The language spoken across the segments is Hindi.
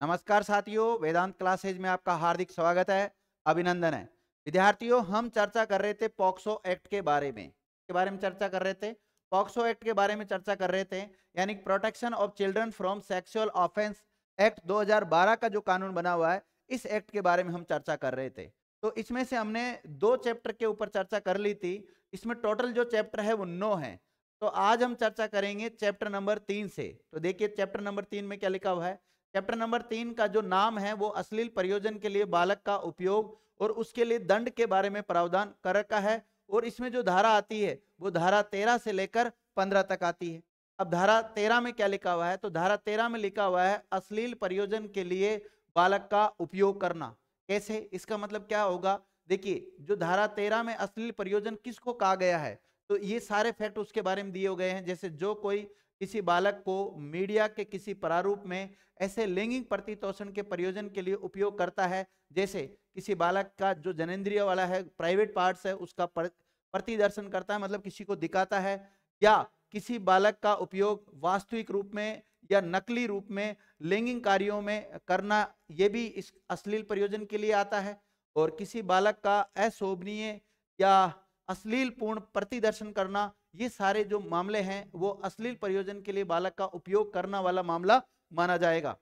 नमस्कार साथियों, वेदांत क्लासेज में आपका हार्दिक स्वागत है, अभिनंदन है। विद्यार्थियों, हम चर्चा कर रहे थे पॉक्सो एक्ट के बारे में। चर्चा कर रहे थे पॉक्सो एक्ट के बारे में चर्चा कर रहे थे, यानी protection of children from sexual offence act 2012 का जो कानून बना हुआ है, इस एक्ट के बारे में हम चर्चा कर रहे थे। तो इसमें से हमने 2 चैप्टर के ऊपर चर्चा कर ली थी। इसमें टोटल जो चैप्टर है वो 9 है। तो आज हम चर्चा करेंगे चैप्टर नंबर 3 से। तो देखिए चैप्टर नंबर 3 में क्या लिखा हुआ है। चैप्टर नंबर 3 का जो नाम है वो अश्लील प्रयोजन के लिए बालक का उपयोग और उसके लिए दंड के बारे में प्रावधान कर रखा है। और इसमें जो धारा आती है वो धारा 13 से लेकर 15 तक आती है। अब धारा 13 में क्या लिखा हुआ है, तो धारा 13 में लिखा हुआ है अश्लील प्रयोजन के लिए बालक का उपयोग करना। कैसे, इसका मतलब क्या होगा। देखिए, जो धारा 13 में अश्लील प्रयोजन किसको कहा गया है, तो ये सारे फैक्ट उसके बारे में दिए गए हैं। जैसे जो कोई किसी बालक को मीडिया के किसी प्रारूप में ऐसे लैंगिक प्रतितोषण के प्रयोजन के लिए उपयोग करता है, जैसे किसी बालक का जो जनेंद्रिय वाला है, प्राइवेट पार्ट्स है, उसका प्रतिदर्शन करता है, मतलब किसी को दिखाता है, या किसी बालक का उपयोग वास्तविक रूप में या नकली रूप में लैंगिक कार्यों में करना, ये भी इस अश्लील प्रयोजन के लिए आता है। और किसी बालक का अशोभनीय या अश्लील पूर्ण प्रतिदर्शन करना, ये सारे जो मामले हैं वो अश्लील प्रयोजन के लिए बालक का उपयोग करना वाला मामला माना जाएगा।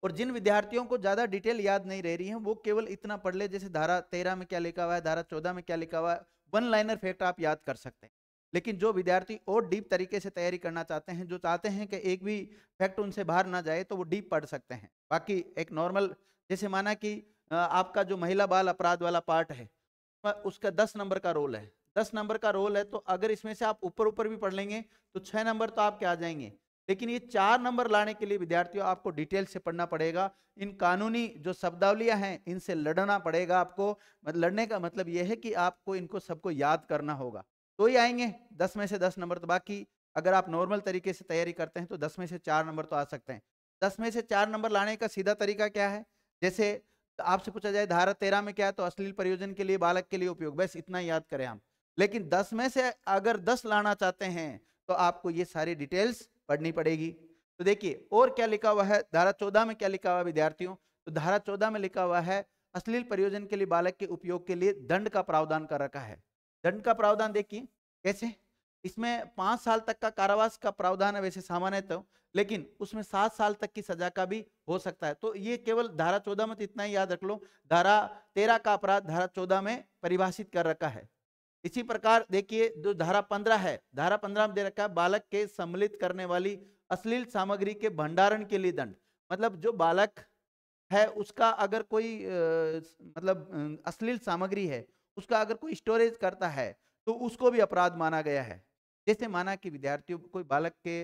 और जिन विद्यार्थियों को ज्यादा डिटेल याद नहीं रह रही है वो केवल इतना पढ़ ले, जैसे धारा 13 में क्या लिखा हुआ है, धारा 14 में क्या लिखा हुआ है, वन लाइनर फैक्ट आप याद कर सकते हैं। लेकिन जो विद्यार्थी और डीप तरीके से तैयारी करना चाहते हैं, जो चाहते हैं कि एक भी फैक्ट उनसे बाहर ना जाए, तो वो डीप पढ़ सकते हैं। बाकी एक नॉर्मल, जैसे माना कि आपका जो महिला बाल अपराध वाला पार्ट है, उसका 10 नंबर का रोल है। 10 नंबर का रोल है, तो अगर इसमें से आप ऊपर ऊपर भी पढ़ लेंगे तो 6 नंबर तो आपके आ जाएंगे। लेकिन ये 4 नंबर लाने के लिए विद्यार्थियों आपको डिटेल से पढ़ना पड़ेगा। इन कानूनी जो शब्दावलियां हैं इनसे लड़ना पड़ेगा आपको। लड़ने का मतलब यह है कि आपको इनको सबको याद करना होगा, तो ही आएंगे 10 में से 10 नंबर। तो बाकी अगर आप नॉर्मल तरीके से तैयारी करते हैं तो 10 में से 4 नंबर तो आ सकते हैं। 10 में से 4 नंबर लाने का सीधा तरीका क्या है, जैसे आपसे पूछा जाए धारा 13 में क्या है, तो अश्लील प्रयोजन के लिए बालक के लिए उपयोग, बस इतना याद करें हम। लेकिन 10 में से अगर 10 लाना चाहते हैं तो आपको ये सारी डिटेल्स पढ़नी पड़ेगी। तो देखिए और क्या लिखा हुआ है, धारा 14 में क्या लिखा हुआ है विद्यार्थियों, तो धारा 14 में लिखा हुआ है अश्लील प्रयोजन के लिए बालक के उपयोग के लिए दंड का प्रावधान कर रखा है। दंड का प्रावधान देखिए कैसे, इसमें 5 साल तक का कारावास का प्रावधान है वैसे सामान्य, तो लेकिन उसमें 7 साल तक की सजा का भी हो सकता है। तो ये केवल धारा 14 में तो इतना ही याद रख लो, धारा 13 का अपराध धारा 14 में परिभाषित कर रखा है। इसी प्रकार देखिए जो धारा 15 है, धारा 15 में दे रखा है बालक के सम्मिलित करने वाली अश्लील सामग्री के भंडारण के लिए दंड। मतलब जो बालक है उसका अगर कोई अश्लील सामग्री है, उसका अगर कोई स्टोरेज करता है तो उसको भी अपराध माना गया है। जैसे माना कि विद्यार्थियों कोई बालक के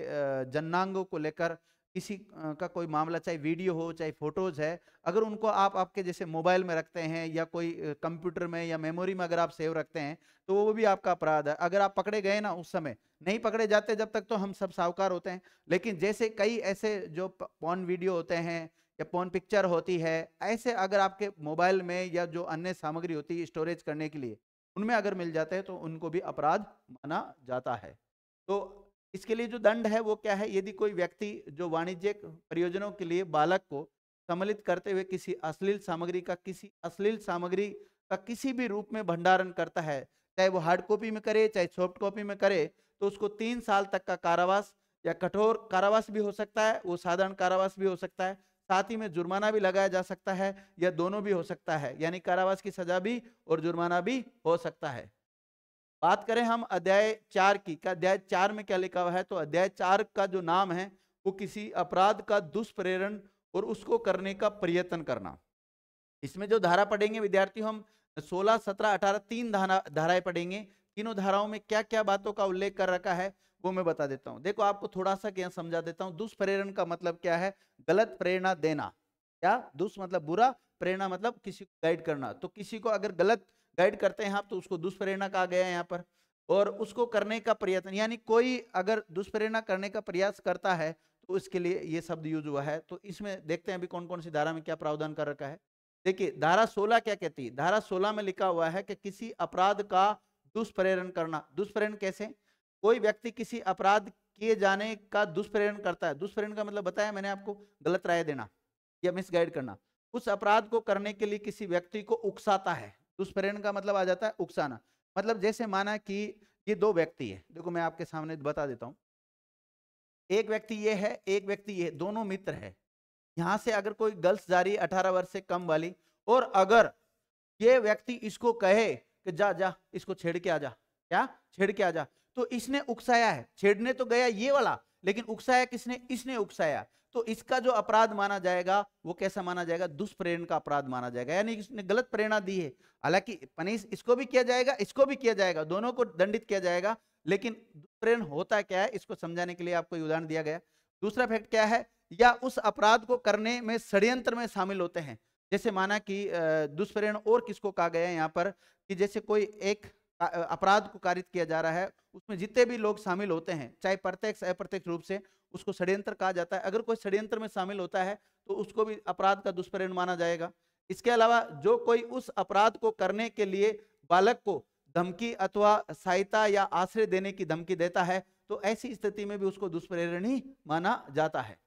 जन्नांगों को लेकर किसी का कोई मामला, चाहे वीडियो हो चाहे फोटोज है, अगर उनको आप आपके जैसे मोबाइल में रखते हैं या कोई कंप्यूटर में या मेमोरी में अगर आप सेव रखते हैं, तो वो भी आपका अपराध है। अगर आप पकड़े गए ना, उस समय नहीं पकड़े जाते जब तक तो हम सब सावकार होते हैं, लेकिन जैसे कई ऐसे जो पॉर्न वीडियो होते हैं या पॉर्न पिक्चर होती है, ऐसे अगर आपके मोबाइल में या जो अन्य सामग्री होती है स्टोरेज करने के लिए, उनमें अगर मिल जाते हैं तो उनको भी अपराध माना जाता है। तो इसके लिए जो दंड है वो क्या है, यदि कोई व्यक्ति जो वाणिज्यिक प्रयोजनों के लिए बालक को सम्मिलित करते हुए किसी अश्लील सामग्री का किसी भी रूप में भंडारण करता है, चाहे वो हार्ड कॉपी में करे चाहे सॉफ्ट कॉपी में करे, तो उसको 3 साल तक का कारावास या कठोर कारावास भी हो सकता है, वो साधारण कारावास भी हो सकता है, साथ ही में जुर्माना भी लगाया जा सकता है, या दोनों भी हो सकता है, यानी कारावास की सजा भी और जुर्माना भी हो सकता है। बात करें हम अध्याय 4 की, अध्याय 4 में क्या लिखा हुआ है, तो अध्याय 4 का जो नाम है वो किसी अपराध का दुष्प्रेरण और उसको करने का प्रयत्न करना। इसमें जो धारा पढ़ेंगे विद्यार्थियों हम 16, 17, 18 3 धाराएं पढ़ेंगे। तीनों धाराओं में क्या क्या बातों का उल्लेख कर रखा है वो मैं बता देता हूं। देखो आपको थोड़ा सा क्या समझा देता हूं। दुष्प्रेरण का मतलब क्या है, गलत प्रेरणा देना। क्या दुष् मतलब बुरा, प्रेरणा मतलब किसी को गाइड करना। तो किसी को अगर गलत गाइड करते हैं आप तो उसको दुष्प्रेरणा कहा गया है यहाँ पर। और उसको करने का प्रयत्न, यानी कोई अगर दुष्प्रेरणा करने का प्रयास करता है तो उसके लिए ये शब्द यूज हुआ है। तो इसमें देखते हैं अभी कौन कौन सी धारा में क्या प्रावधान कर रखा है। देखिए धारा 16 क्या कहती है, धारा 16 में लिखा हुआ है कि किसी अपराध का दुष्प्रेरण करना। दुष्प्रेरण कैसे, कोई व्यक्ति किसी अपराध किए जाने का दुष्प्रेरण करता है। दुष्प्रेरण का मतलब बताया मैंने आपको, गलत राय देना या मिसगाइड करना। उस अपराध को करने के लिए किसी व्यक्ति को उकसाता है। दुष्प्रेरण का मतलब आ जाता है उकसाना। मतलब जैसे माना कि ये दो व्यक्ति है, देखो मैं आपके सामने बता देता हूं। एक व्यक्ति ये है, एक व्यक्ति ये, दोनों मित्र है। यहां से अगर कोई गर्ल्स जा रही है 18 वर्ष से कम वाली, और अगर ये व्यक्ति इसको कहे कि जा जा इसको छेड़ के आ जा, क्या छेड़ के आ जा, तो इसने उकसाया है। छेड़ने तो गया ये वाला, लेकिन उकसाया किसने? इसने उकसाया। तो इसका जो अपराध माना जाएगा वो कैसा माना जाएगा? दुष्प्रेरण का अपराध माना जाएगा, यानी इसने गलत प्रेरणा दी है। हालांकि पनिश इसको भी किया जाएगा, इसको भी किया जाएगा, दोनों को दंडित किया जाएगा। लेकिन दुष्प्रेरण होता क्या है इसको समझाने के लिए आपको उदाहरण दिया गया। दूसरा फैक्ट क्या है? या उस अपराध को करने में षड्यंत्र में शामिल होते हैं। जैसे माना कि दुष्प्रेरण और किसको कहा गया है यहाँ पर, कि जैसे कोई एक अपराध को कारित किया जा रहा है, उसमें जितने भी लोग शामिल होते हैं, चाहे प्रत्यक्ष अप्रत्यक्ष रूप से, उसको षड्यंत्र कहा जाता है। अगर कोई षड्यंत्र में शामिल होता है तो उसको भी अपराध का दुष्प्रेरण माना जाएगा। इसके अलावा जो कोई उस अपराध को करने के लिए बालक को धमकी अथवा सहायता या आश्रय देने की धमकी देता है, तो ऐसी स्थिति में भी उसको दुष्प्रेरण ही माना जाता है।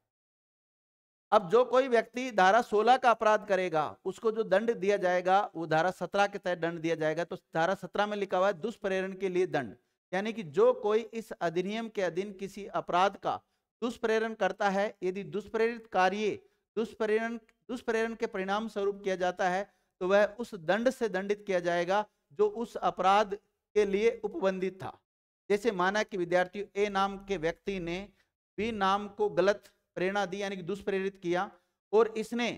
अब जो कोई व्यक्ति धारा 16 का अपराध करेगा, उसको जो दंड दिया जाएगा वो धारा 17 के तहत दंड दिया जाएगा। तो धारा 17 में लिखा हुआ है दुष्प्रेरण के लिए दंड, यानी कि जो कोई इस अधिनियम के अधीन किसी अपराध का दुष्प्रेरण करता है, यदि दुष्प्रेरित कार्य दुष्प्रेरण के परिणाम स्वरूप किया जाता है, तो वह उस दंड से दंडित किया जाएगा जो उस अपराध के लिए उपबंधित था। जैसे माना कि विद्यार्थी ए नाम के व्यक्ति ने बी नाम को गलत प्रेरणा दी, यानी कि दुष्प्रेरित किया, और इसने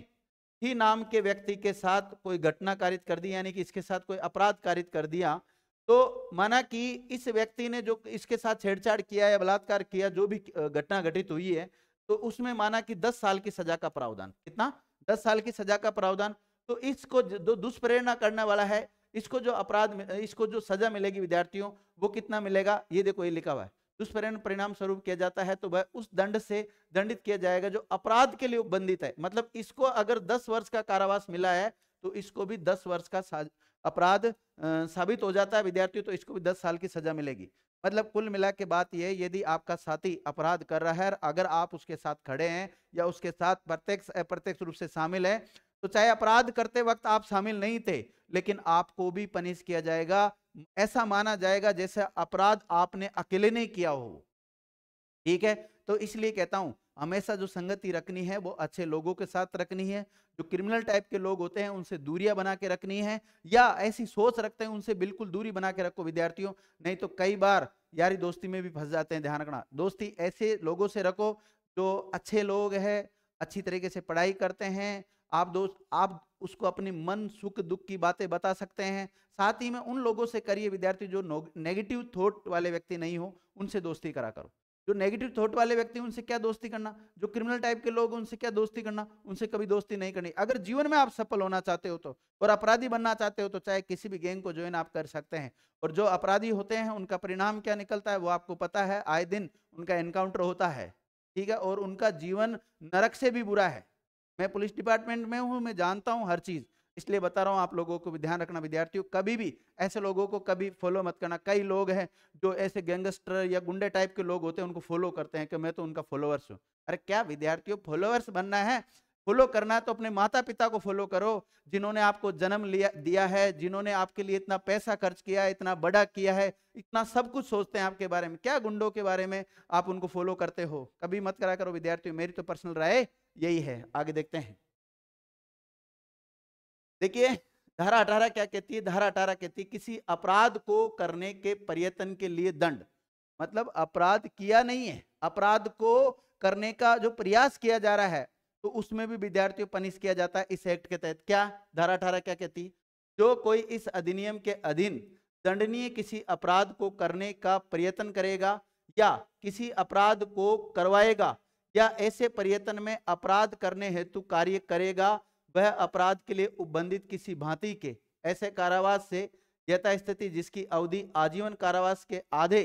ही नाम के व्यक्ति के साथ कोई घटना कारित कर दी, यानी कि इसके साथ कोई अपराध कारित कर दिया। तो माना कि इस व्यक्ति ने जो इसके साथ छेड़छाड़ किया या बलात्कार किया, जो भी घटना घटित हुई है, तो उसमें माना कि 10 साल की सजा का प्रावधान। कितना? 10 साल की सजा का प्रावधान। तो इसको जो दुष्प्रेरणा करने वाला है, इसको जो अपराध, इसको जो सजा मिलेगी विद्यार्थियों, वो कितना मिलेगा? ये देखो, ये लिखा हुआ है दुष्प्रेरण परिणाम स्वरूप किया जाता है तो वह उस दंड से दंडित किया जाएगा जो अपराध के लिए उपबंधित है। मतलब इसको अगर 10 वर्ष का कारावास मिला है तो इसको भी 10 वर्ष का अपराध साबित हो जाता है विद्यार्थियों, तो इसको भी 10 साल की सजा मिलेगी। मतलब कुल मिला के बात यह, यदि आपका साथी अपराध कर रहा है, अगर आप उसके साथ खड़े हैं या उसके साथ प्रत्यक्ष अप्रत्यक्ष रूप से शामिल है, तो चाहे अपराध करते वक्त आप शामिल नहीं थे, लेकिन आपको भी पनिश किया जाएगा। ऐसा माना जाएगा जैसे अपराध आपने अकेले नहीं किया हो। ठीक है, तो इसलिए कहता हूं हमेशा जो संगति रखनी है वो अच्छे लोगों के साथ रखनी है। जो क्रिमिनल टाइप के लोग होते हैं उनसे दूरियां बना के रखनी है, या ऐसी सोच रखते हैं उनसे बिल्कुल दूरी बना के रखो विद्यार्थियों। नहीं तो कई बार यारी दोस्ती में भी फंस जाते हैं। ध्यान रखना, दोस्ती ऐसे लोगों से रखो जो अच्छे लोग हैं, अच्छी तरीके से पढ़ाई करते हैं। आप उसको अपनी मन सुख दुख की बातें बता सकते हैं। साथ ही में उन लोगों से करिए विद्यार्थी जो नेगेटिव थॉट वाले व्यक्ति नहीं हो, उनसे दोस्ती करा करो। जो नेगेटिव थॉट वाले व्यक्ति उनसे क्या दोस्ती करना, जो क्रिमिनल टाइप के लोग उनसे क्या दोस्ती करना, उनसे कभी दोस्ती नहीं करनी। अगर जीवन में आप सफल होना चाहते हो तो, और अपराधी बनना चाहते हो तो, चाहे किसी भी गैंग को ज्वाइन आप कर सकते हैं। और जो अपराधी होते हैं उनका परिणाम क्या निकलता है वो आपको पता है, आए दिन उनका एनकाउंटर होता है। ठीक है, और उनका जीवन नरक से भी बुरा है। मैं पुलिस डिपार्टमेंट में हूं, मैं जानता हूं हर चीज, इसलिए बता रहा हूं आप लोगों को भी ध्यान रखना विद्यार्थियों। कभी भी ऐसे लोगों को कभी फॉलो मत करना। कई लोग हैं जो ऐसे गैंगस्टर या गुंडे टाइप के लोग होते हैं, उनको फॉलो करते हैं कि मैं तो उनका फॉलोअर्स हूं। अरे क्या विद्यार्थियों, फॉलोअर्स बनना है, फॉलो करना है तो अपने माता पिता को फॉलो करो, जिन्होंने आपको जन्म दिया है, जिन्होंने आपके लिए इतना पैसा खर्च किया है, इतना बड़ा किया है, इतना सब कुछ सोचते हैं आपके बारे में। क्या गुंडों के बारे में आप उनको फॉलो करते हो? कभी मत करा करो विद्यार्थियों, मेरी तो पर्सनल राय यही है। आगे देखते हैं। देखिए धारा 18 क्या कहती है? धारा 18 कहती है किसी अपराध को करने के प्रयत्न के लिए दंड। मतलब अपराध किया नहीं है, अपराध को करने का जो प्रयास किया जा रहा है तो उसमें भी विद्यार्थियों पनिश किया जाता है इस एक्ट के तहत। क्या धारा 18 क्या कहती है? जो कोई इस अधिनियम के अधीन दंडनीय किसी अपराध को करने का प्रयत्न करेगा या किसी अपराध को करवाएगा या ऐसे प्रयत्न में अपराध करने हेतु कार्य करेगा, वह अपराध के लिए उपबंधित किसी भांति के ऐसे कारावास से यथास्थिति जिसकी अवधि आजीवन कारावास के आधे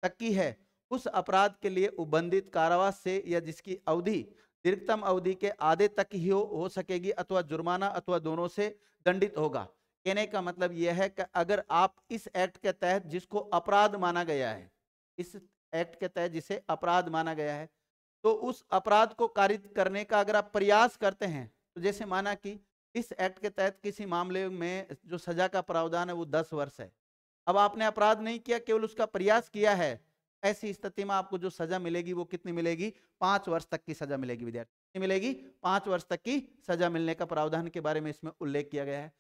तक की है, उस अपराध के लिए उपबंधित कारावास से या जिसकी अवधि दीर्घतम अवधि के आधे तक ही हो सकेगी अथवा जुर्माना अथवा दोनों से दंडित होगा। कहने का मतलब यह है कि अगर आप इस एक्ट के तहत जिसको अपराध माना गया है, इस एक्ट के तहत जिसे अपराध माना गया है, तो उस अपराध को कारित करने का अगर आप प्रयास करते हैं, तो जैसे माना कि इस एक्ट के तहत किसी मामले में जो सजा का प्रावधान है वो 10 वर्ष है। अब आपने अपराध नहीं किया, केवल उसका प्रयास किया है, ऐसी स्थिति में आपको जो सजा मिलेगी वो कितनी मिलेगी? 5 वर्ष तक की सजा मिलेगी विद्यार्थी। कितनी मिलेगी? 5 वर्ष तक की सजा मिलने का प्रावधान के बारे में इसमें उल्लेख किया गया है।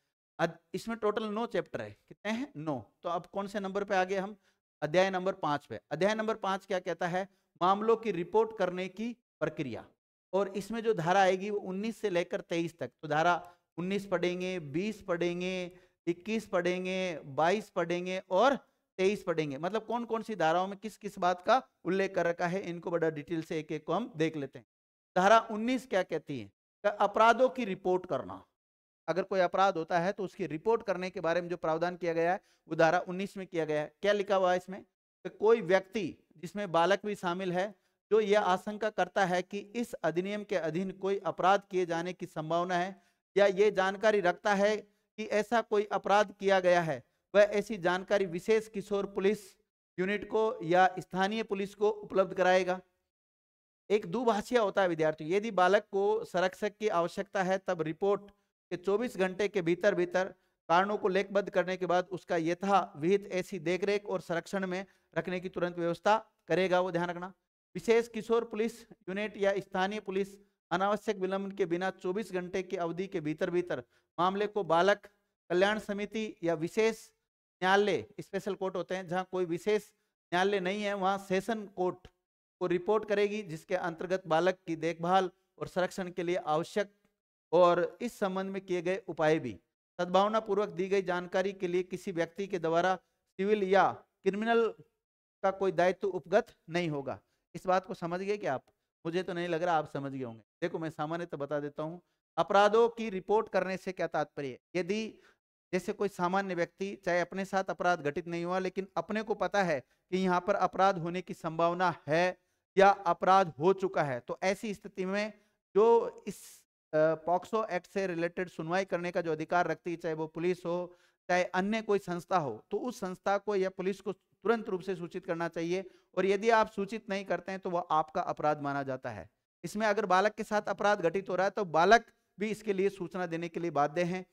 इसमें टोटल 9 चैप्टर है। कितने हैं? 9। तो अब कौन से नंबर पे आ गए हम? अध्याय नंबर 5 पे। अध्याय नंबर 5 क्या कहता है? मामलों की रिपोर्ट करने की प्रक्रिया। और इसमें जो धारा आएगी वो 19 से लेकर 23 तक। तो धारा 19 पढ़ेंगे, 20 पढ़ेंगे, 21 पढ़ेंगे, 22 पढ़ेंगे और 23 पढ़ेंगे। मतलब कौन कौन सी धाराओं में किस किस बात का उल्लेख कर रखा है, इनको बड़ा डिटेल से एक एक को हम देख लेते हैं। धारा 19 क्या कहती है? अपराधों की रिपोर्ट करना। अगर कोई अपराध होता है तो उसकी रिपोर्ट करने के बारे में जो प्रावधान किया गया है वो धारा 19 में किया गया है। क्या लिखा हुआ है इसमें? कि कोई व्यक्ति, जिसमें बालक भी शामिल है, जो यह आशंका करता है कि इस अधिनियम के अधीन कोई अपराध किए जाने की संभावना है या ये जानकारी रखता है कि ऐसा कोई अपराध किया गया है, वह ऐसी जानकारी विशेष किशोर पुलिस यूनिट को या स्थानीय पुलिस को उपलब्ध कराएगा। एक दुभाषिया होता है विद्यार्थी। यदि बालक को संरक्षक की आवश्यकता है तब रिपोर्ट के 24 घंटे के भीतर भीतर कारणों को लेखबद्ध करने के बाद उसका यथाविहित ऐसी देखरेख और संरक्षण में रखने की तुरंत व्यवस्था करेगा। वो ध्यान रखना। विशेष किशोर पुलिस यूनिट या स्थानीय पुलिस अनावश्यक विलंब के बिना 24 घंटे की अवधि के भीतर भीतर मामले को बालक कल्याण समिति या विशेष न्यायालय, स्पेशल कोर्ट होते हैं जहां कोई विशेष न्यायालय नहीं है, वहां सेशन कोर्ट को रिपोर्ट करेगी, जिसके अंतर्गत बालक की देखभाल और संरक्षण के लिए आवश्यक और इस संबंध में किए गए उपाय भी सद्भावना पूर्वक दी गई जानकारी के लिए किसी व्यक्ति के द्वारा सिविल या क्रिमिनल का कोई दायित्व उपगत नहीं होगा। इस बात को समझ गए क्या आप? मुझे तो नहीं लग रहा आप समझ गए होंगे। देखो मैं सामान्य तो बता देता हूँ। अपराधों की रिपोर्ट करने से क्या तात्पर्य है? यदि जैसे कोई सामान्य व्यक्ति, चाहे अपने साथ अपराध घटित नहीं हुआ, लेकिन अपने को पता है कि यहाँ पर अपराध होने की संभावना है या अपराध हो चुका है, तो ऐसी स्थिति में जो इस पॉक्सो एक्ट से रिलेटेड सुनवाई करने का जो अधिकार रखती है, चाहे वो पुलिस हो चाहे अन्य कोई संस्था हो, तो उस संस्था को या पुलिस को तुरंत रूप से सूचित करना चाहिए। और यदि आप सूचित नहीं करते हैं तो वह आपका अपराध माना जाता है। इसमें अगर बालक के साथ अपराध घटित हो रहा है तो बालक भी इसके लिए सूचना देने के लिए बाध्य हैं।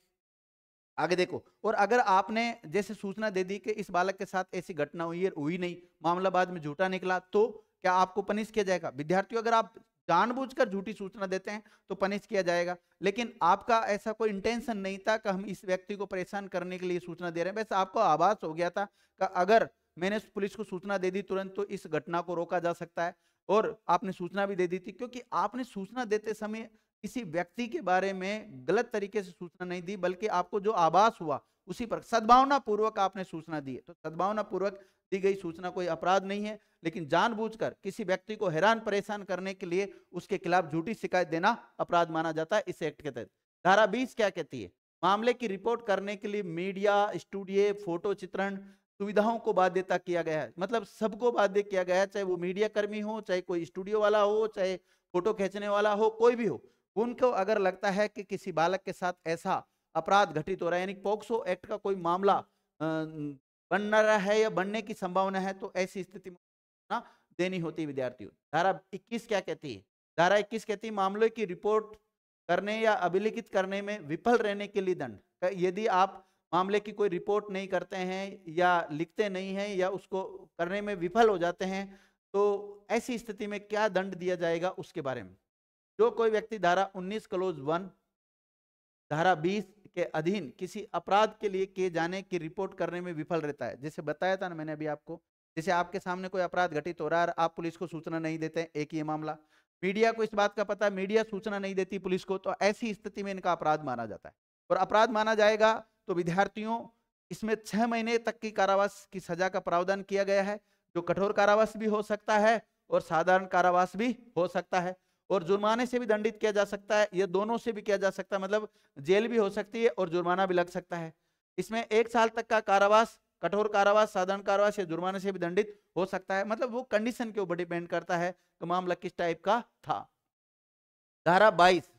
आगे देखो, और अगर आपने जैसे सूचना दे दी कि इस बालक के साथ ऐसी घटना हुई है, हुई नहीं, मामला बाद में झूठा निकला, तो क्या आपको पनिश किया जाएगा? विद्यार्थियों, अगर आप जानबूझकर झूठी सूचना देते हैं तो पनिश किया जाएगा। लेकिन आपका ऐसा कोई इंटेंशन नहीं था कि हम इस व्यक्ति को परेशान करने के लिए सूचना दे रहे हैं, बस आपको आभास हो गया था कि अगर मैंने पुलिस को सूचना दे दी तुरंत तो इस घटना को रोका जा सकता है, और आपने सूचना भी दे दी थी। क्योंकि आपने सूचना देते समय किसी व्यक्ति के बारे में गलत तरीके से सूचना नहीं दी, बल्कि आपको जो आभास हुआ उसी पर सद्भावना पूर्वक आपने सूचना दी है। तो सद्भावना पूर्वक दी गई सूचना कोई अपराध नहीं है, लेकिन जानबूझकर किसी व्यक्ति को हैरान परेशान करने के लिए उसके खिलाफ झूठी शिकायत देना अपराध माना जाता है इस एक्ट के तहत। धारा 20 क्या कहती है? मामले की रिपोर्ट करने के लिए मीडिया, स्टूडियो, फोटो चित्रण सुविधाओं को बाध्यता किया गया है। मतलब सबको बाध्य किया गया है, चाहे वो मीडिया कर्मी हो, चाहे कोई स्टूडियो वाला हो, चाहे फोटो खींचने वाला हो, कोई भी हो, उनको अगर लगता है कि किसी बालक के साथ ऐसा अपराध घटित हो रहा है, यानी पॉक्सो एक्ट का कोई मामला बन रहा है या बनने की संभावना है, तो ऐसी स्थिति में ना देनी होती है विद्यार्थियों। धारा 21 क्या कहती है? धारा 21 कहती है मामले की रिपोर्ट करने या अभिलिखित करने में विफल रहने के लिए दंड। यदि आप मामले की कोई रिपोर्ट नहीं करते हैं या लिखते नहीं हैं या उसको करने में विफल हो जाते हैं, तो ऐसी स्थिति में क्या दंड दिया जाएगा उसके बारे में। जो कोई व्यक्ति धारा 19 क्लोज 1 धारा 20 के अधीन किसी अपराध के लिए किए जाने की रिपोर्ट करने में विफल रहता है, जैसे बताया था ना मैंने अभी आपको, जैसे आपके सामने कोई अपराध घटित हो रहा है, आप पुलिस को सूचना नहीं देते हैं, एक ही मामला, मीडिया को इस बात का पता है, मीडिया सूचना नहीं देती पुलिस को, तो ऐसी स्थिति में इनका अपराध माना जाता है। और अपराध माना जाएगा तो विद्यार्थियों इसमें 6 महीने तक की कारावास की सजा का प्रावधान किया गया है, जो कठोर कारावास भी हो सकता है और साधारण कारावास भी हो सकता है, और जुर्माने से भी दंडित किया जा सकता है, ये दोनों से भी किया जा सकता है, मतलब जेल भी हो सकती है और जुर्माना भी लग सकता है। इसमें 1 साल तक का कारावास, कठोर कारावास, साधारण कारावास या जुर्माने से भी दंडित हो सकता है। मतलब वो कंडीशन के ऊपर डिपेंड करता है कि मामला किस टाइप का था। धारा 22,